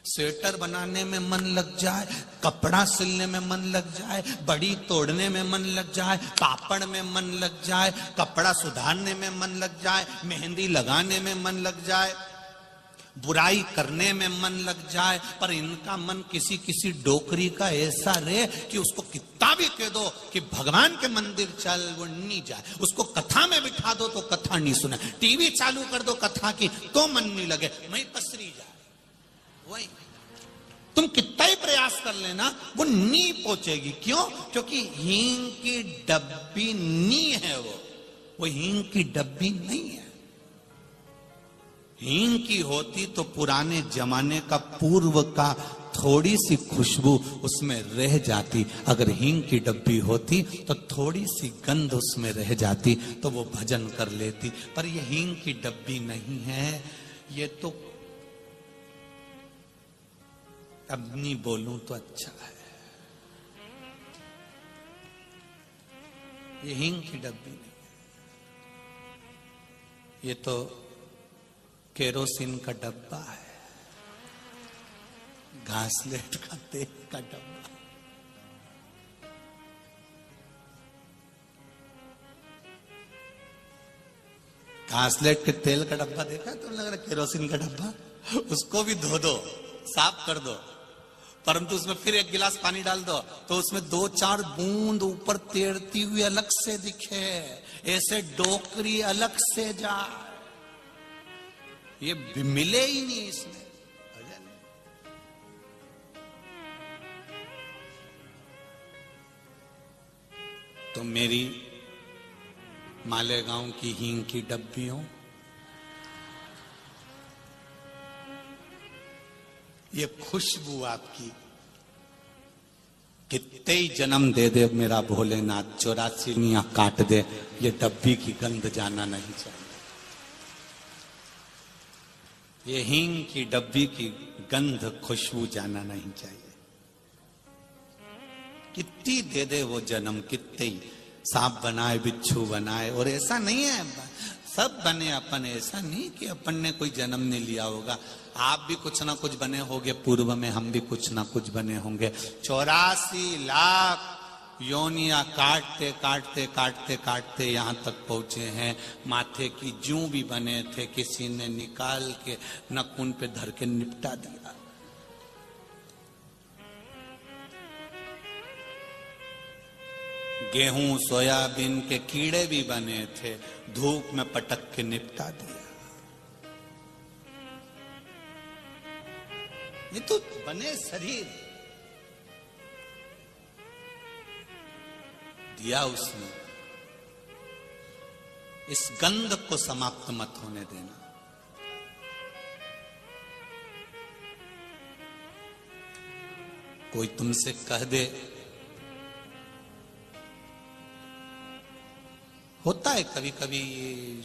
स्वेटर बनाने में मन लग जाए, कपड़ा सिलने में मन लग जाए, बड़ी तोड़ने में मन लग जाए, पापड़ में मन लग जाए, कपड़ा सुधारने में मन लग जाए, मेहंदी लगाने में मन लग जाए, बुराई करने में मन लग जाए, पर इनका मन किसी किसी डोकरी का ऐसा रहे कि उसको कितना भी कह दो कि भगवान के मंदिर चल, वो नहीं जाए। उसको कथा में बिठा दो तो कथा नहीं सुने, टीवी चालू कर दो कथा की तो मन नहीं लगे, वही पसरी जाए। वही तुम कितना ही प्रयास कर लेना वो नहीं पहुंचेगी। क्यों? क्योंकि हींग की डब्बी नहीं है, वो हींग की डब्बी नहीं है। हींग की होती तो पुराने जमाने का पूर्व का थोड़ी सी खुशबू उसमें रह जाती। अगर हींग की डब्बी होती तो थोड़ी सी गंध उसमें रह जाती तो वो भजन कर लेती। पर ये हींग की डब्बी नहीं है। ये तो अब नहीं बोलूं तो अच्छा है, ये हींग की डब्बी नहीं, ये तो केरोसिन का डब्बा है, घासलेट का तेल का डब्बा। घासलेट के तेल का डब्बा देखा तो लग रहा केरोसिन का डब्बा। उसको भी धो दो, साफ कर दो, परंतु उसमें फिर एक गिलास पानी डाल दो तो उसमें 2-4 बूंद ऊपर तैरती हुई अलग से दिखे, ऐसे डोकरी अलग से जाए, ये मिले ही नहीं इसमें। तो मेरी मालेगांव की हींग की डब्बियों, ये खुशबू आपकी कितने ही जन्म दे दे मेरा भोलेनाथ, 84 काट दे, ये डब्बी की गंध जाना नहीं चाहिए। ये हींग की डब्बी की गंध खुशबू जाना नहीं चाहिए। कितनी दे दे वो जन्म, कितने ही सांप बनाए, बिच्छू बनाए, और ऐसा नहीं है सब बने अपन, ऐसा नहीं कि अपन ने कोई जन्म नहीं लिया होगा। आप भी कुछ ना कुछ बने होंगे पूर्व में, हम भी कुछ ना कुछ बने होंगे। 84 लाख योनिया काटते काटते काटते काटते यहां तक पहुंचे हैं। माथे की जूं भी बने थे, किसी ने निकाल के नखून पे धर के निपटा दिया। गेहूं सोयाबीन के कीड़े भी बने थे, धूप में पटक के निपटा दिया। ये तो बने शरीर दिया उसने। इस गंध को समाप्त मत होने देना। कोई तुमसे कह दे, होता है कभी कभी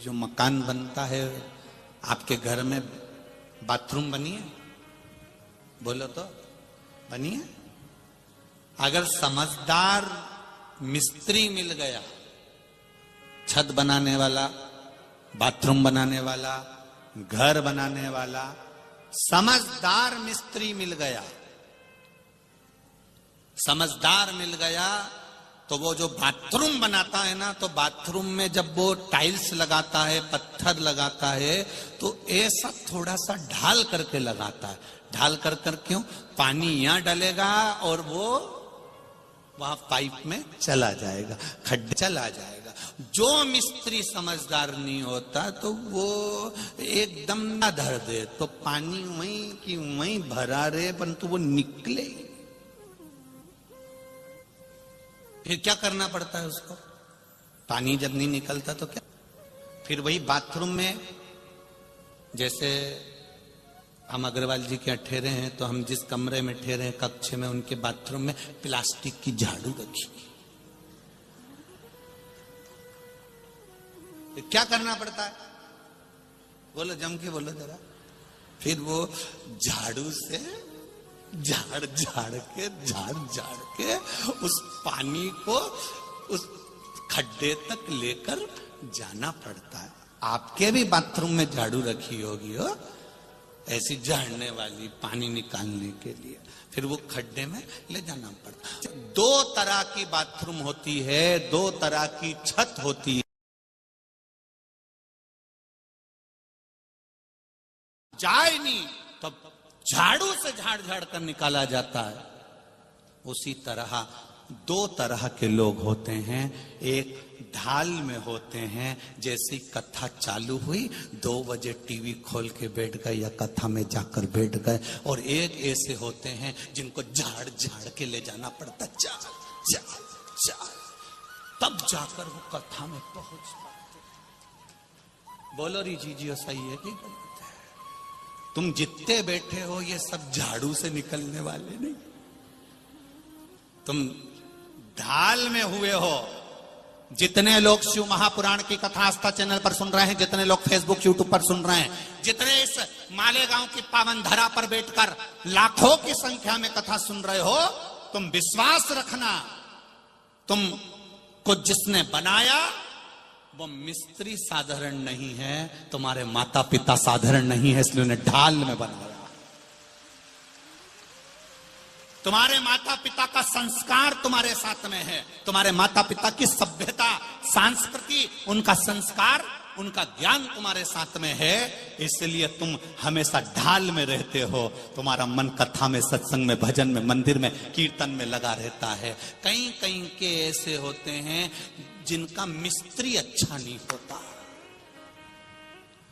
जो मकान बनता है, आपके घर में बाथरूम बनी है, बोलो तो बनी है। अगर समझदार मिस्त्री मिल गया, छत बनाने वाला, बाथरूम बनाने वाला, घर बनाने वाला, समझदार मिस्त्री मिल गया, समझदार मिल गया, तो वो जो बाथरूम बनाता है ना, तो बाथरूम में जब वो टाइल्स लगाता है, पत्थर लगाता है, तो ऐसा थोड़ा सा ढाल करके लगाता है। ढाल कर क्यों? पानी यहां डलेगा और वो वहां पाइप में चला जाएगा, खड्डे चला जाएगा। जो मिस्त्री समझदार नहीं होता तो वो एकदम ना धर दे, तो पानी वहीं की वहीं भरा रहे, परंतु वो निकले। फिर क्या करना पड़ता है उसको? पानी जब नहीं निकलता तो क्या, फिर वही बाथरूम में, जैसे हम अग्रवाल जी के ठहरे हैं, तो हम जिस कमरे में ठहरे हैं, कक्ष में, उनके बाथरूम में प्लास्टिक की झाड़ू रखी। तो क्या करना पड़ता है? बोलो, जम के बोलो जरा। फिर वो झाड़ू से झाड़ झाड़ के उस पानी को उस खड्डे तक लेकर जाना पड़ता है। आपके भी बाथरूम में झाड़ू रखी होगी हो, ऐसी झाड़ने वाली पानी निकालने के लिए, फिर वो खड्डे में ले जाना पड़ता। दो तरह की बाथरूम होती है, दो तरह की छत होती है। जाए नहीं तब झाड़ू से झाड़ झाड़ कर निकाला जाता है। उसी तरह दो तरह के लोग होते हैं। एक ढाल में होते हैं, जैसी कथा चालू हुई 2 बजे टीवी खोल के बैठ गए या कथा में जाकर बैठ गए। और एक ऐसे होते हैं जिनको झाड़ झाड़ के ले जाना पड़ता, चाल चाल चाल, तब जाकर वो कथा में पहुंच पाते। बोलो री जी सही है कि गलत है? तुम जितने बैठे हो ये सब झाड़ू से निकलने वाले नहीं। तुम ढाल में हुए हो। जितने लोग शिव महापुराण की कथा आस्था चैनल पर सुन रहे हैं, जितने लोग फेसबुक यूट्यूब पर सुन रहे हैं, जितने इस मालेगांव की पावन धरा पर बैठकर लाखों की संख्या में कथा सुन रहे हो, तुम विश्वास रखना, तुमको जिसने बनाया वो मिस्त्री साधारण नहीं है, तुम्हारे माता पिता साधारण नहीं है, इसलिए उन्हें ढाल में बनाया। तुम्हारे माता पिता का संस्कार तुम्हारे साथ में है, तुम्हारे माता पिता की सभ्यता, संस्कृति, उनका संस्कार, उनका ज्ञान तुम्हारे साथ में है, इसलिए तुम हमेशा ढाल में रहते हो। तुम्हारा मन कथा में, सत्संग में, भजन में, मंदिर में, कीर्तन में लगा रहता है। कहीं कहीं के ऐसे होते हैं जिनका मिस्त्री अच्छा नहीं होता,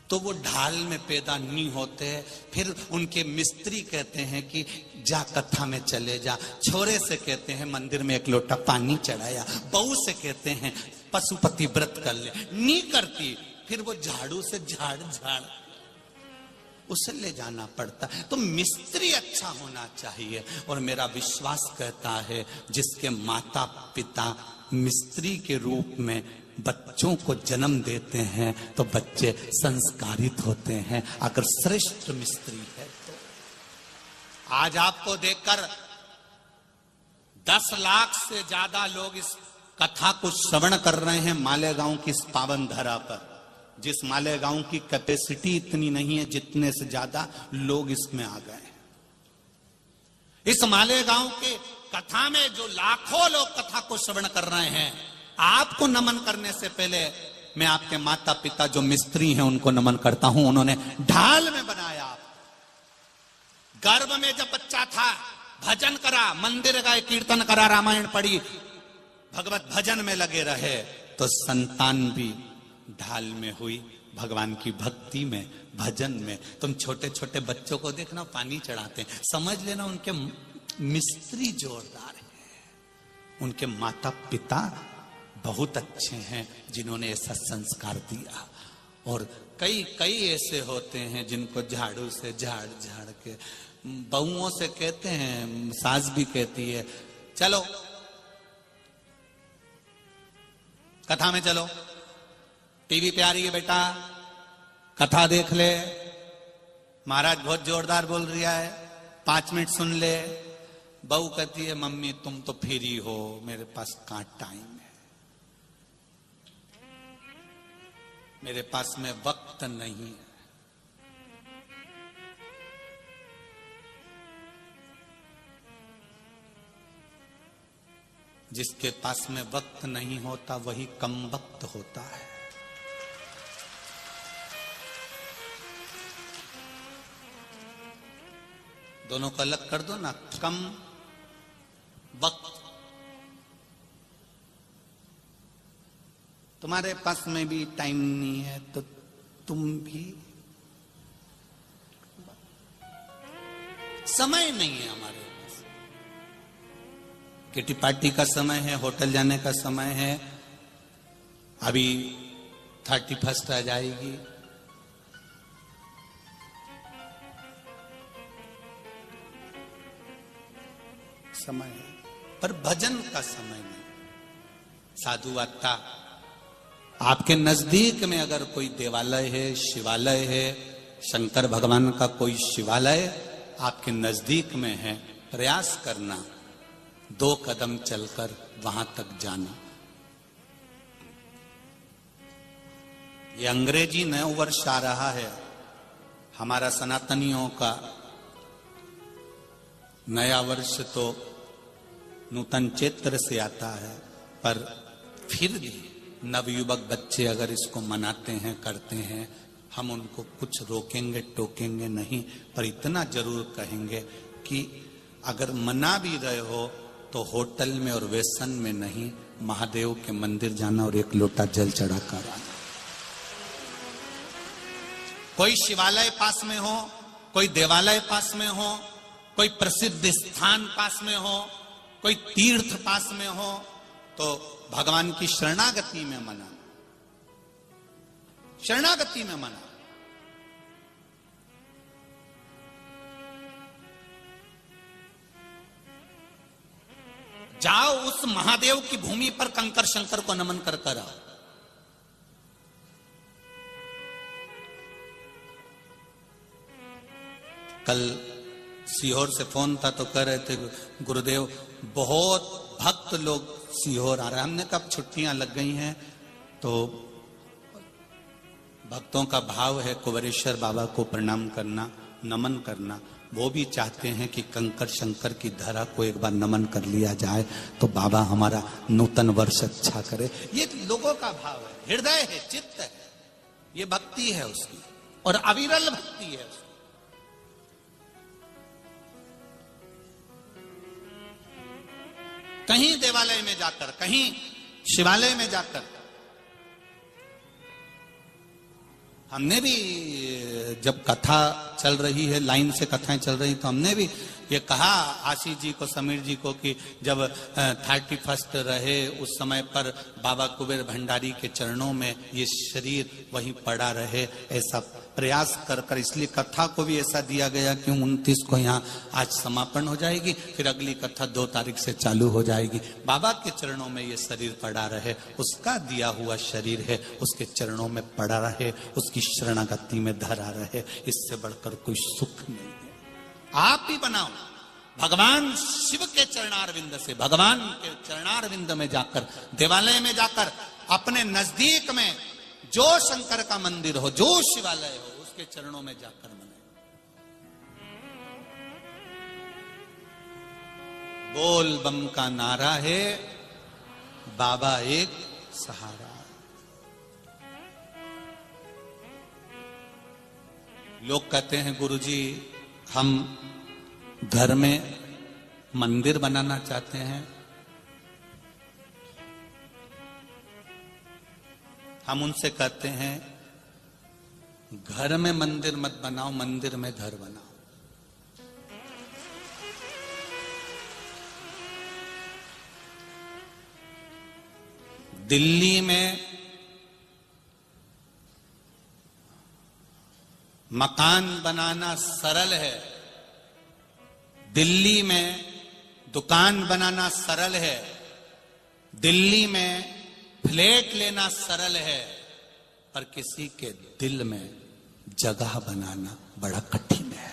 तो वो ढाल में पैदा नहीं होते। फिर उनके मिस्त्री कहते हैं कि जा कथा में चले जा, छोरे से कहते हैं मंदिर में 1 लोटा पानी चढ़ाया, बहू से कहते हैं पशुपति व्रत कर ले, नहीं करती, फिर वो झाड़ू से झाड़ झाड़ उसे ले जाना पड़ता। तो मिस्त्री अच्छा होना चाहिए। और मेरा विश्वास कहता है जिसके माता पिता मिस्त्री के रूप में बच्चों को जन्म देते हैं तो बच्चे संस्कारित होते हैं, अगर श्रेष्ठ मिस्त्री है तो। आज आपको देखकर 10 लाख से ज्यादा लोग इस कथा को श्रवण कर रहे हैं मालेगांव की इस पावन धरा पर, जिस मालेगांव की कैपेसिटी इतनी नहीं है, जितने से ज्यादा लोग इसमें आ गए। इस मालेगांव के कथा में जो लाखों लोग कथा को श्रवण कर रहे हैं, आपको नमन करने से पहले मैं आपके माता पिता जो मिस्त्री हैं उनको नमन करता हूं। उन्होंने ढाल में बनाया। गर्भ में जब बच्चा था भजन करा, मंदिर गए, कीर्तन करा, रामायण पढ़ी, भगवत भजन में लगे रहे, तो संतान भी ढाल में हुई, भगवान की भक्ति में, भजन में। तुम छोटे छोटे बच्चों को देखना पानी चढ़ाते हैं, समझ लेना उनके मिस्त्री जोरदार हैं, उनके माता पिता बहुत अच्छे हैं जिन्होंने ऐसा संस्कार दिया। और कई कई ऐसे होते हैं जिनको झाड़ू से झाड़ झाड़ के, बहुओं से कहते हैं, सास भी कहती है चलो कथा में चलो, टीवी पे आ रही है बेटा, कथा देख ले, महाराज बहुत जोरदार बोल रहा है, 5 मिनट सुन ले। बहू कहती है मम्मी तुम तो फ्री हो, मेरे पास कहां टाइम है, मेरे पास में वक्त नहीं है। जिसके पास में वक्त नहीं होता वही कम वक्त होता है। दोनों को अलग कर दो ना, कम वक्त। तुम्हारे पास में भी टाइम नहीं है तो तुम भी, समय नहीं है हमारे पास। किटी पार्टी का समय है, होटल जाने का समय है, अभी 31 आ जाएगी, समय है, पर भजन का समय नहीं। साधु वार्ता, आपके नजदीक में अगर कोई देवालय है, शिवालय है, शंकर भगवान का कोई शिवालय आपके नजदीक में है, प्रयास करना 2 कदम चलकर वहां तक जाना। ये अंग्रेजी नव वर्ष आ रहा है, हमारा सनातनियों का नया वर्ष तो नूतन चैत्र से आता है, पर फिर भी नवयुवक बच्चे अगर इसको मनाते हैं, करते हैं, हम उनको कुछ रोकेंगे टोकेंगे नहीं, पर इतना जरूर कहेंगे कि अगर मना भी रहे हो तो होटल में और वेसन में नहीं, महादेव के मंदिर जाना और एक लोटा जल चढ़ा कर आना। कोई शिवालय पास में हो, कोई देवालय पास में हो, कोई प्रसिद्ध स्थान पास में हो, कोई तीर्थ पास में हो, तो भगवान की शरणागति में मना, शरणागति में मना। जाओ उस महादेव की भूमि पर कंकर शंकर को नमन कर कर आओ। कल सीहोर से फोन था तो कह रहे थे गुरुदेव बहुत भक्त लोग सीहोर आ रहे हैं। हमने कब छुट्टियां लग गई हैं तो भक्तों का भाव है कुबेरेश्वर बाबा को प्रणाम करना, नमन करना। वो भी चाहते हैं कि कंकर शंकर की धरा को एक बार नमन कर लिया जाए तो बाबा हमारा नूतन वर्ष अच्छा करे। ये लोगों का भाव है, हृदय है, चित्त है, ये भक्ति है उसकी, और अविरल भक्ति है उसकी। कहीं देवालय में जाकर, कहीं शिवालय में जाकर, हमने भी जब कथा चल रही है, लाइन से कथाएं चल रही, तो हमने भी ये कहा आशीष जी को, समीर जी को, कि जब 31 रहे उस समय पर बाबा कुबेर भंडारी के चरणों में ये शरीर वहीं पड़ा रहे, ऐसा प्रयास कर कर, इसलिए कथा को भी ऐसा दिया गया कि 29 को यहाँ आज समापन हो जाएगी, फिर अगली कथा 2 तारीख से चालू हो जाएगी। बाबा के चरणों में ये शरीर पड़ा रहे, उसका दिया हुआ शरीर है, उसके चरणों में पड़ा रहे, उसकी शरणागति में धरा रहे, इससे बढ़कर कोई सुख नहीं है। आप ही बनाओ भगवान शिव के चरणारविंद से, भगवान के चरणारविंद में जाकर, देवालय में जाकर, अपने नजदीक में जो शंकर का मंदिर हो, जो शिवालय हो, उसके चरणों में जाकर मनाए। बोल बम का नारा है, बाबा एक सहारा। लोग कहते हैं गुरुजी हम घर में मंदिर बनाना चाहते हैं, हम उनसे कहते हैं घर में मंदिर मत बनाओ, मंदिर में घर बनाओ। दिल्ली में मकान बनाना सरल है, दिल्ली में दुकान बनाना सरल है, दिल्ली में फ्लैट लेना सरल है, पर किसी के दिल में जगह बनाना बड़ा कठिन है।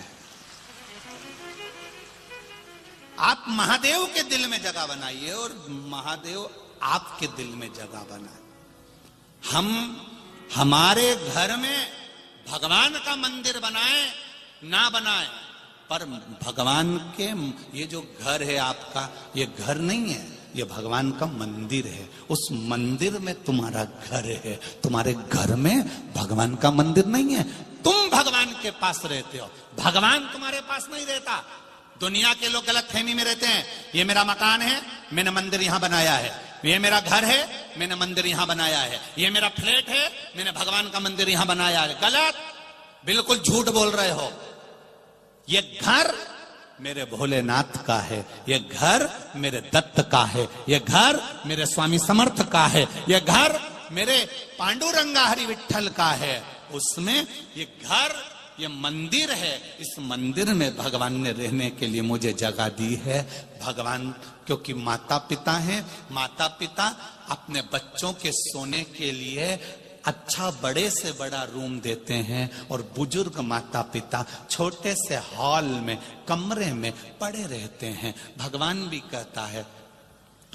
आप महादेव के दिल में जगह बनाइए और महादेव आपके दिल में जगह बनाए। हम हमारे घर में भगवान का मंदिर बनाए ना बनाए, पर भगवान के ये जो घर है आपका, ये घर नहीं है, ये भगवान का मंदिर है। उस मंदिर में तुम्हारा घर है, तुम्हारे घर में भगवान का मंदिर नहीं है। तुम भगवान के पास रहते हो, भगवान तुम्हारे पास नहीं रहता। दुनिया के लोग गलतफहमी में रहते हैं, ये मेरा मकान है, मैंने मंदिर यहां बनाया है, ये मेरा घर है, मैंने मंदिर यहां बनाया है, ये मेरा फ्लैट है, मैंने भगवान का मंदिर यहां बनाया है। गलत, बिल्कुल झूठ बोल रहे हो। ये घर मेरे भोलेनाथ का है, ये घर मेरे दत्त का है, ये घर मेरे स्वामी समर्थ का है, ये घर मेरे पांडुरंगा हरि विठल का है। उसमें ये घर, ये मंदिर है, इस मंदिर में भगवान ने रहने के लिए मुझे जगह दी है। भगवान क्योंकि माता पिता हैं, माता पिता अपने बच्चों के सोने के लिए अच्छा बड़े से बड़ा रूम देते हैं, और बुजुर्ग माता पिता छोटे से हॉल में, कमरे में पड़े रहते हैं। भगवान भी कहता है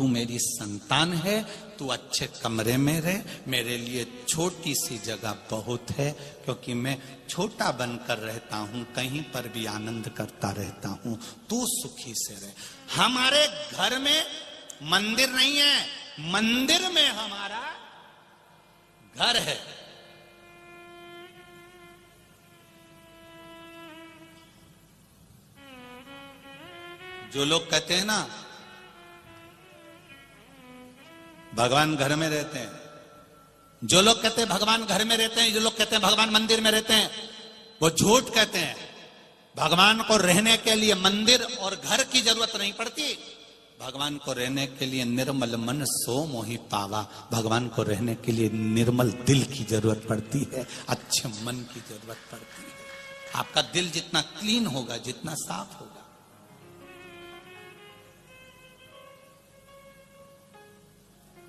तू मेरी संतान है, तू अच्छे कमरे में रह, मेरे लिए छोटी सी जगह बहुत है, क्योंकि मैं छोटा बनकर रहता हूं, कहीं पर भी आनंद करता रहता हूं, तू सुखी से रह। हमारे घर में मंदिर नहीं है, मंदिर में हमारा घर है। जो लोग कहते हैं ना भगवान घर में रहते हैं, जो लोग कहते हैं भगवान घर में रहते हैं, जो लोग कहते हैं भगवान मंदिर में रहते हैं, वो झूठ कहते हैं। भगवान को रहने के लिए मंदिर और घर की जरूरत नहीं पड़ती। भगवान को रहने के लिए निर्मल मन सो मोहि पावा, भगवान को रहने के लिए निर्मल दिल की जरूरत पड़ती है, अच्छे मन की जरूरत पड़ती है। आपका दिल जितना क्लीन होगा, जितना साफ होगा,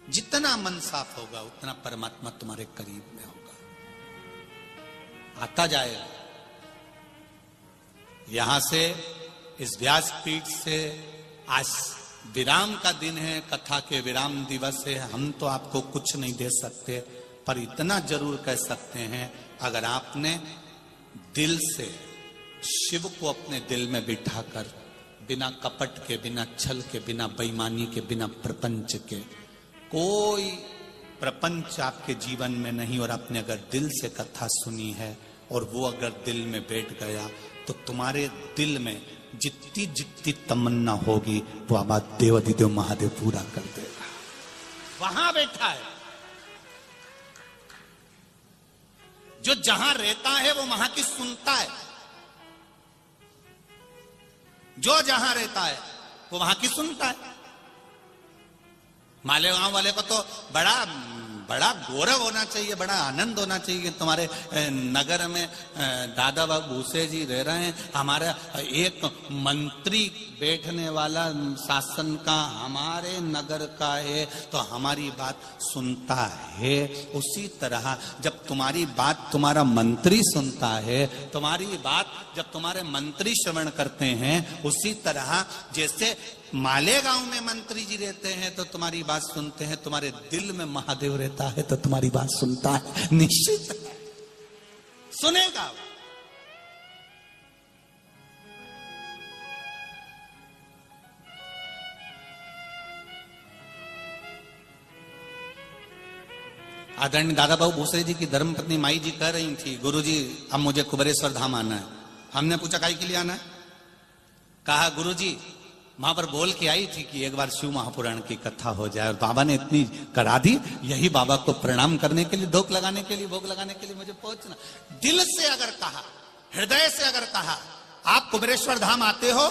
जितना मन साफ होगा, उतना परमात्मा तुम्हारे करीब में होगा, आता जाएगा। यहां से इस व्यासपीठ से आज विराम का दिन है, कथा के विराम दिवस है। हम तो आपको कुछ नहीं दे सकते, पर इतना जरूर कह सकते हैं, अगर आपने दिल से शिव को अपने दिल में बिठाकर, बिना कपट के, बिना छल के, बिना बेईमानी के, बिना प्रपंच के, कोई प्रपंच आपके जीवन में नहीं, और आपने अगर दिल से कथा सुनी है और वो अगर दिल में बैठ गया, तो तुम्हारे दिल में जितनी जितनी तमन्ना होगी वो आवाज देवाधिदेव महादेव पूरा कर देगा। वहां बैठा है जो जहां रहता है, वो वहां की सुनता है। जो जहां रहता है वो वहां की सुनता है। मालेगांव वाले को तो बड़ा गौरव होना चाहिए, बड़ा आनंद होना चाहिए कि तुम्हारे नगर में दादा बाबू भूसे जी रह रहे हैं। हमारा एक मंत्री बैठने वाला शासन का हमारे नगर का है, तो हमारी बात सुनता है। उसी तरह जब तुम्हारी बात तुम्हारा मंत्री सुनता है, तुम्हारी बात जब तुम्हारे मंत्री श्रवण करते हैं, उसी तरह जैसे मालेगांव में मंत्री जी रहते हैं तो तुम्हारी बात सुनते हैं, तुम्हारे दिल में महादेव रहता है तो तुम्हारी बात सुनता है, निश्चित सुनेगा। आदरणीय दादा बाबू भूसे जी की धर्मपत्नी माई जी कह रही थी, गुरुजी अब मुझे कुबेरेश्वर धाम आना है। हमने पूछा काहे के लिए आना है? कहा गुरुजी वहां पर बोल के आई थी कि एक बार शिव महापुराण की कथा हो जाए, और बाबा ने इतनी करा दी, यही बाबा को प्रणाम करने के लिए, धोख लगाने के लिए, भोग लगाने के लिए मुझे पहुंचना। दिल से अगर कहा, हृदय से अगर कहा, आप कुबेरेश्वर धाम आते हो,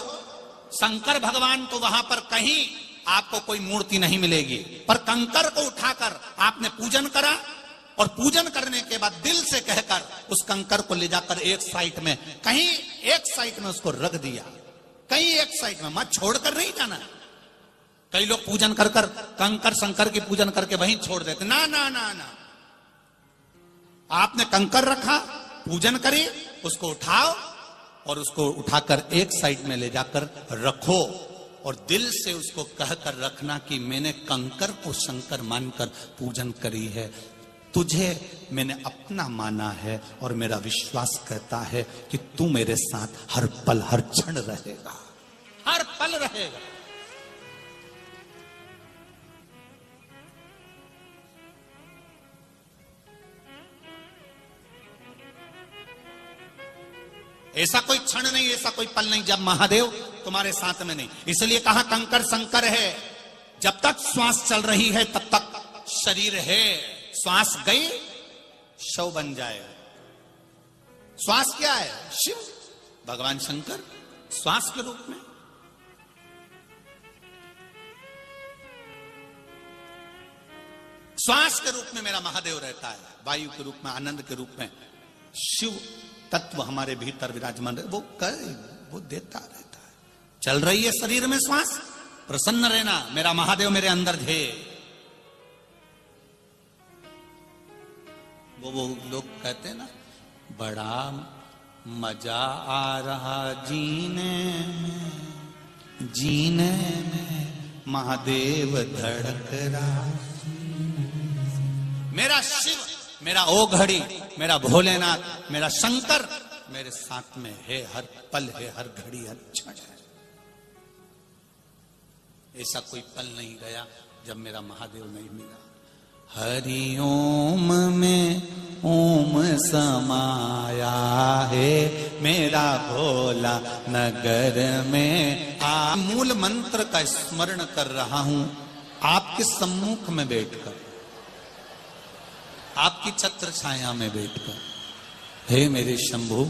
शंकर भगवान तो वहां पर कहीं आपको कोई मूर्ति नहीं मिलेगी, पर कंकर को उठाकर आपने पूजन करा, और पूजन करने के बाद दिल से कहकर उस कंकर को ले जाकर एक साइड में, कहीं एक साइड में उसको रख दिया, कहीं एक साइड में, मत छोड़कर नहीं जाना। कई लोग पूजन कर कर कंकर शंकर की पूजन करके वहीं छोड़ देते, ना ना ना ना। आपने कंकर रखा, पूजन करी, उसको उठाओ और उसको उठाकर एक साइड में ले जाकर रखो, और दिल से उसको कहकर रखना कि मैंने कंकर को शंकर मानकर पूजन करी है, तुझे मैंने अपना माना है, और मेरा विश्वास कहता है कि तू मेरे साथ हर पल हर क्षण रहेगा, हर पल रहेगा। ऐसा कोई क्षण नहीं, ऐसा कोई पल नहीं जब महादेव तुम्हारे साथ में नहीं। इसलिए कहा कंकर शंकर है। जब तक श्वास चल रही है तब तक शरीर है, श्वास गई शव बन जाएगा। श्वास क्या है? शिव, भगवान शंकर श्वास के रूप में। श्वास के रूप में मेरा महादेव रहता है, वायु के रूप में, आनंद के रूप में शिव तत्व हमारे भीतर विराजमान है। वो देता रहता है। चल रही है शरीर में श्वास, प्रसन्न रहना, मेरा महादेव मेरे अंदर थे। वो लोग कहते हैं ना, बड़ा मजा आ रहा जीने में, जीने में महादेव धड़क रहा। मेरा शिव, मेरा ओघड़ी, मेरा भोलेनाथ, मेरा शंकर मेरे साथ में है, हर पल है, हर घड़ी, हर क्षण है। ऐसा कोई पल नहीं गया जब मेरा महादेव नहीं मिला। हरि ओम में ओम समाया है, मेरा भोला नगर में आ। मूल मंत्र का स्मरण कर रहा हूं आपके सम्मुख में बैठकर, आपकी छत्र छाया में बैठकर। हे मेरे शंभु,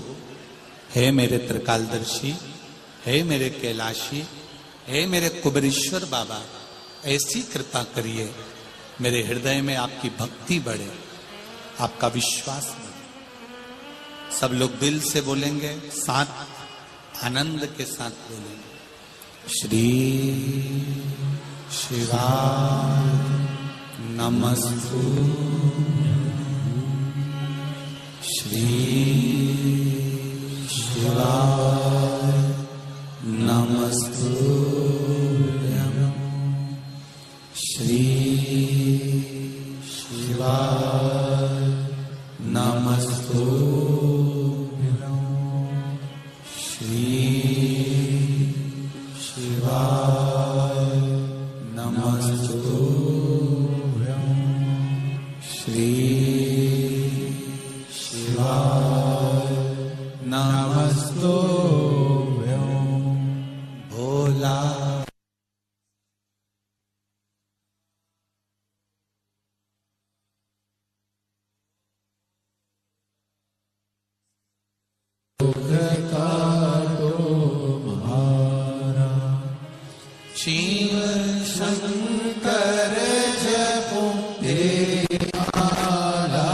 हे मेरे त्रिकालदर्शी, हे मेरे कैलाशी, हे मेरे कुबेरेश्वर बाबा, ऐसी कृपा करिए मेरे हृदय में आपकी भक्ति बढ़े, आपका विश्वास बढ़े। सब लोग दिल से बोलेंगे, साथ आनंद के साथ बोलेंगे। श्री शिवाय नमस्तु, श्री शिवाय नमस्तु, श्री शिवाय नमस्तु, श्री शिवाय नमस्तु, श्री शिवाय नमस्तु भोला। शिव शंकर जपो माला,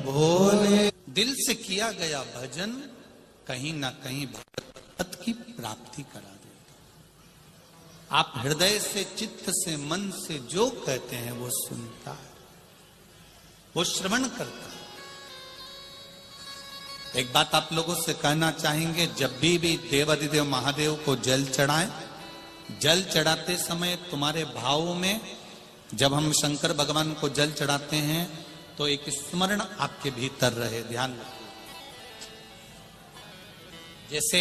भोले। दिल से किया गया भजन कहीं ना कहीं भगवत की प्राप्ति करा देता। आप हृदय से, चित्त से, मन से जो कहते हैं वो सुनता है, वो श्रवण करता है। एक बात आप लोगों से कहना चाहेंगे, जब भी देवाधिदेव महादेव को जल चढ़ाएं, जल चढ़ाते समय तुम्हारे भावों में, जब हम शंकर भगवान को जल चढ़ाते हैं तो एक स्मरण आपके भीतर रहे, ध्यान रखिए। जैसे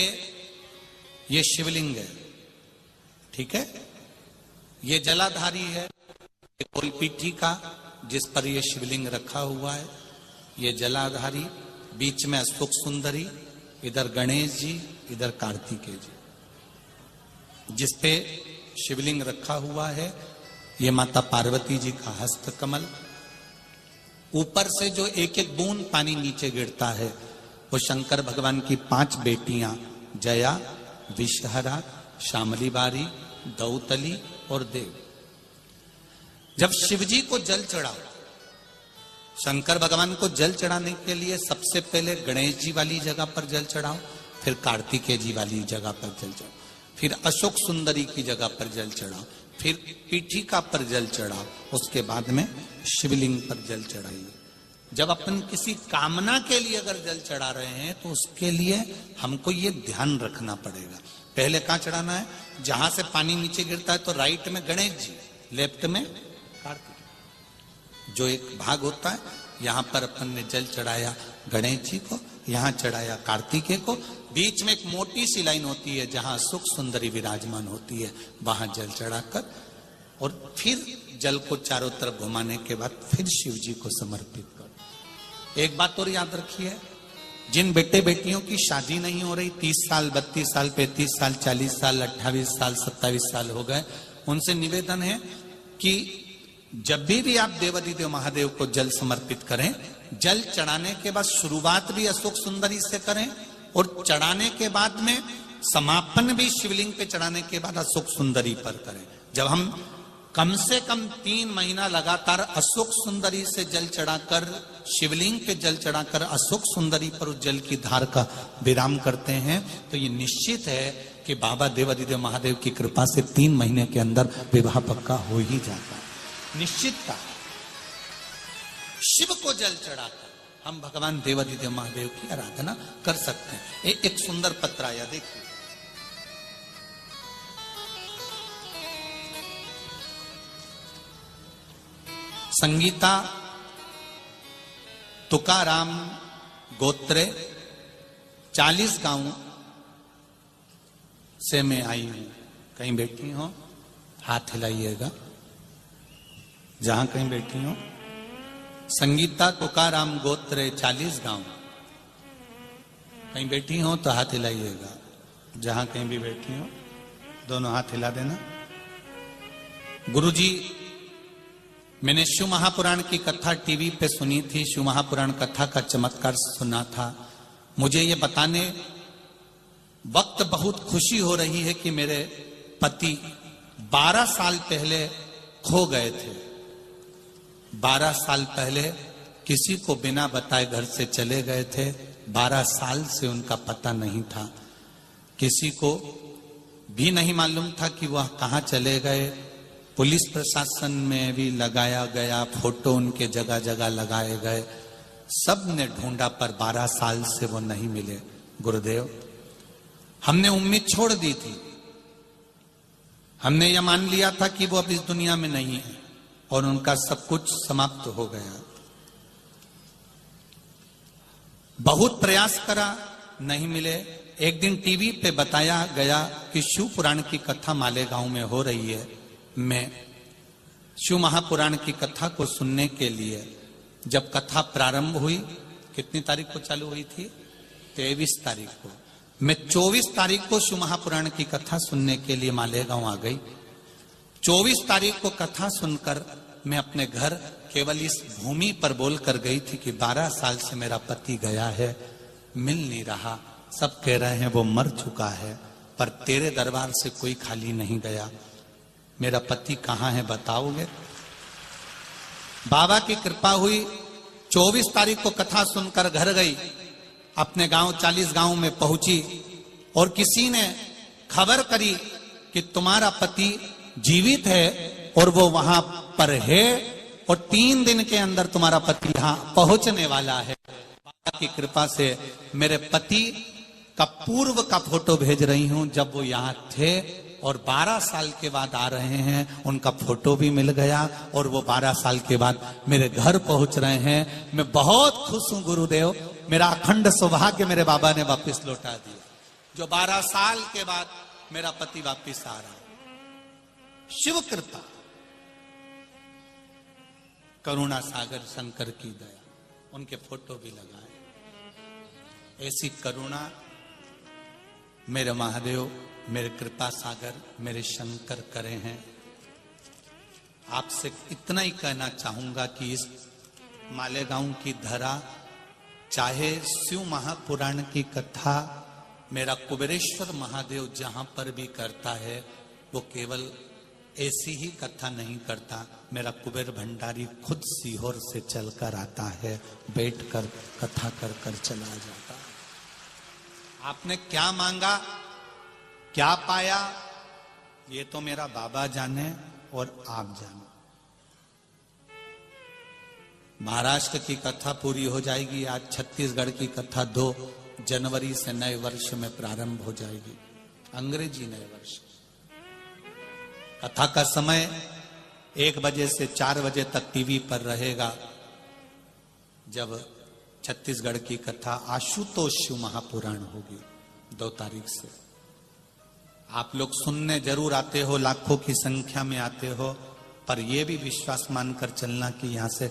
ये शिवलिंग है, ठीक है, ये जलाधारी है, ये कोलपीठी का जिस पर ये शिवलिंग रखा हुआ है, ये जलाधारी, बीच में अशोक सुंदरी, इधर गणेश जी, इधर कार्तिकेय जी, जिस पे शिवलिंग रखा हुआ है ये माता पार्वती जी का हस्त कमल। ऊपर से जो एक एक बूंद पानी नीचे गिरता है वो शंकर भगवान की 5 बेटियां जया, विषहरा, शामली बारी, दौतली और देव। जब शिवजी को जल चढ़ाओ, शंकर भगवान को जल चढ़ाने के लिए सबसे पहले गणेश जी वाली जगह पर जल चढ़ाओ, फिर कार्तिकेय जी वाली जगह पर जल चढ़ाओ, फिर अशोक सुंदरी की जगह पर जल चढ़ाओ, फिर पीठिका पर जल चढ़ाओ, उसके बाद में शिवलिंग पर जल चढ़ाइए। जब अपन किसी कामना के लिए अगर जल चढ़ा रहे हैं तो उसके लिए हमको ये ध्यान रखना पड़ेगा। पहले कहां चढ़ाना है? जहां से पानी नीचे गिरता है तो राइट में गणेश जी, लेफ्ट में कार्तिक। जो एक भाग होता है, यहां पर अपन ने जल चढ़ाया गणेश जी को, यहां चढ़ाया कार्तिकेय को, बीच में एक मोटी सी लाइन होती है जहां सुख सुंदरी विराजमान होती है, वहां जल चढ़ाकर और फिर जल को चारों तरफ घुमाने के बाद फिर शिव जी को समर्पित करो। एक बात और याद रखिए, जिन बेटे बेटियों की शादी नहीं हो रही, 30 साल, 32 साल, 35 साल, 40 साल, 28 साल, 27 साल हो गए, उनसे निवेदन है कि जब भी आप देवाधिदेव महादेव को जल समर्पित करें, जल चढ़ाने के बाद शुरुआत भी अशोक सुंदरी से करें और चढ़ाने के बाद में समापन भी शिवलिंग पे चढ़ाने के बाद अशोक सुंदरी पर करें। जब हम कम से कम 3 महीना लगातार अशोक सुंदरी से जल चढ़ाकर, शिवलिंग पे जल चढ़ाकर अशोक सुंदरी पर उस जल की धार का विराम करते हैं तो ये निश्चित है कि बाबा देवाधिदेव महादेव की कृपा से 3 महीने के अंदर विवाह पक्का हो ही जाता है, निश्चित था। शिव को जल चढ़ाकर हम भगवान देवाधिदेव महादेव की आराधना कर सकते हैं। एक सुंदर पत्र आया, देखिए। संगीता तुकाराम गोत्रे 40 गांव से मैं आई हूं। कहीं बैठी हो हाथ हिलाइएगा, जहां कहीं बैठी हो। संगीता तुकाराम गोत्रे 40 गांव, कहीं बैठी हो तो हाथ हिलाइएगा, जहां कहीं भी बैठी हो दोनों हाथ हिला देना। गुरुजी, मैंने शिव महापुराण की कथा टीवी पे सुनी थी, शिव महापुराण कथा का चमत्कार सुना था। मुझे ये बताने वक्त बहुत खुशी हो रही है कि मेरे पति 12 साल पहले खो गए थे। 12 साल पहले किसी को बिना बताए घर से चले गए थे। 12 साल से उनका पता नहीं था, किसी को भी नहीं मालूम था कि वह कहाँ चले गए। पुलिस प्रशासन में भी लगाया गया, फोटो उनके जगह जगह लगाए गए, सब ने ढूंढा पर 12 साल से वो नहीं मिले। गुरुदेव, हमने उम्मीद छोड़ दी थी, हमने यह मान लिया था कि वो अब इस दुनिया में नहीं है और उनका सब कुछ समाप्त हो गया। बहुत प्रयास करा, नहीं मिले। एक दिन टीवी पे बताया गया कि शिव पुराण की कथा मालेगांव में हो रही है। मैं शिव महापुराण की कथा को सुनने के लिए जब कथा प्रारंभ हुई, कितनी तारीख को चालू हुई थी? 23 तारीख को। मैं 24 तारीख को शिव महापुराण की कथा सुनने के लिए मालेगांव आ गई। 24 तारीख को कथा सुनकर मैं अपने घर केवल इस भूमि पर बोलकर गई थी कि 12 साल से मेरा पति गया है, मिल नहीं रहा। सब कह रहे हैं वो मर चुका है, पर तेरे दरबार से कोई खाली नहीं गया। मेरा पति कहाँ है बताओगे? बाबा की कृपा हुई। 24 तारीख को कथा सुनकर घर गई, अपने गांव 40 गांव में पहुंची और किसी ने खबर करी कि तुम्हारा पति जीवित है और वो वहां पर है और 3 दिन के अंदर तुम्हारा पति यहां पहुंचने वाला है। बाबा की कृपा से मेरे पति का पूर्व का फोटो भेज रही हूं, जब वो यहां थे और 12 साल के बाद आ रहे हैं। उनका फोटो भी मिल गया और वो 12 साल के बाद मेरे घर पहुंच रहे हैं। मैं बहुत खुश हूं गुरुदेव, मेरा अखंड सौभाग्य मेरे बाबा ने वापस लौटा दिया, जो 12 साल के बाद मेरा पति वापस आ रहा है। शिव कृपा, करुणा सागर शंकर की दया, उनके फोटो भी लगाए। ऐसी करुणा मेरे महादेव, मेरे कृपा सागर, मेरे शंकर करे हैं। आपसे इतना ही कहना चाहूंगा कि इस मालेगांव की धरा, चाहे शिव महापुराण की कथा मेरा कुबेरेश्वर महादेव जहां पर भी करता है, वो केवल ऐसी ही कथा नहीं करता। मेरा कुबेर भंडारी खुद सीहोर से चलकर आता है, बैठकर कथा कर कर चला जाता है। आपने क्या मांगा, क्या पाया, ये तो मेरा बाबा जाने और आप जाने। महाराष्ट्र की कथा पूरी हो जाएगी आज। छत्तीसगढ़ की कथा 2 जनवरी से नए वर्ष में प्रारंभ हो जाएगी, अंग्रेजी नए वर्ष। कथा का समय 1 बजे से 4 बजे तक टीवी पर रहेगा। जब छत्तीसगढ़ की कथा आशुतोष शिव महापुराण होगी 2 तारीख से। आप लोग सुनने जरूर आते हो, लाखों की संख्या में आते हो, पर यह भी विश्वास मानकर चलना कि यहां से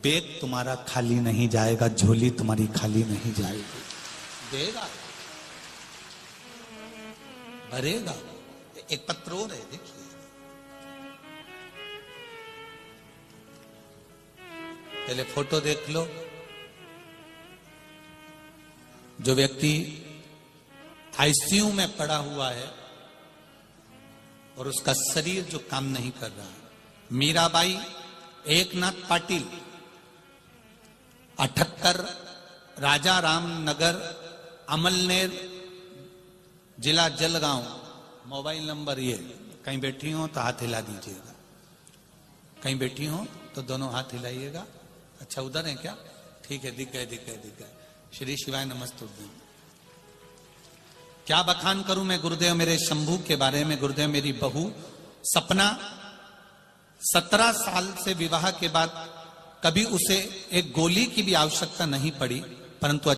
बैग तुम्हारा खाली नहीं जाएगा, झोली तुम्हारी खाली नहीं जाएगी। देगा, भरेगा। एक पत्र और है, देखिए, पहले फोटो देख लो। जो व्यक्ति आईसीयू में पड़ा हुआ है और उसका शरीर जो काम नहीं कर रहा है। मीराबाई एकनाथ पाटिल, 78, राजा राम नगर, अमलनेर, जिला जलगांव। मोबाइल नंबर ये। कहीं बैठी हो तो हाथ हिला दीजिएगा, कहीं बैठी हो तो दोनों हाथ हिलाइएगा। अच्छा, उधर है क्या? ठीक है, दिख गए दिख गए दिख गए। श्री शिवाय नमस्तुभ्यं। क्या बखान करूं मैं गुरुदेव मेरे शंभू के बारे में। गुरुदेव, मेरी बहू सपना 17 साल से विवाह के बाद कभी उसे एक गोली की भी आवश्यकता नहीं पड़ी, परंतु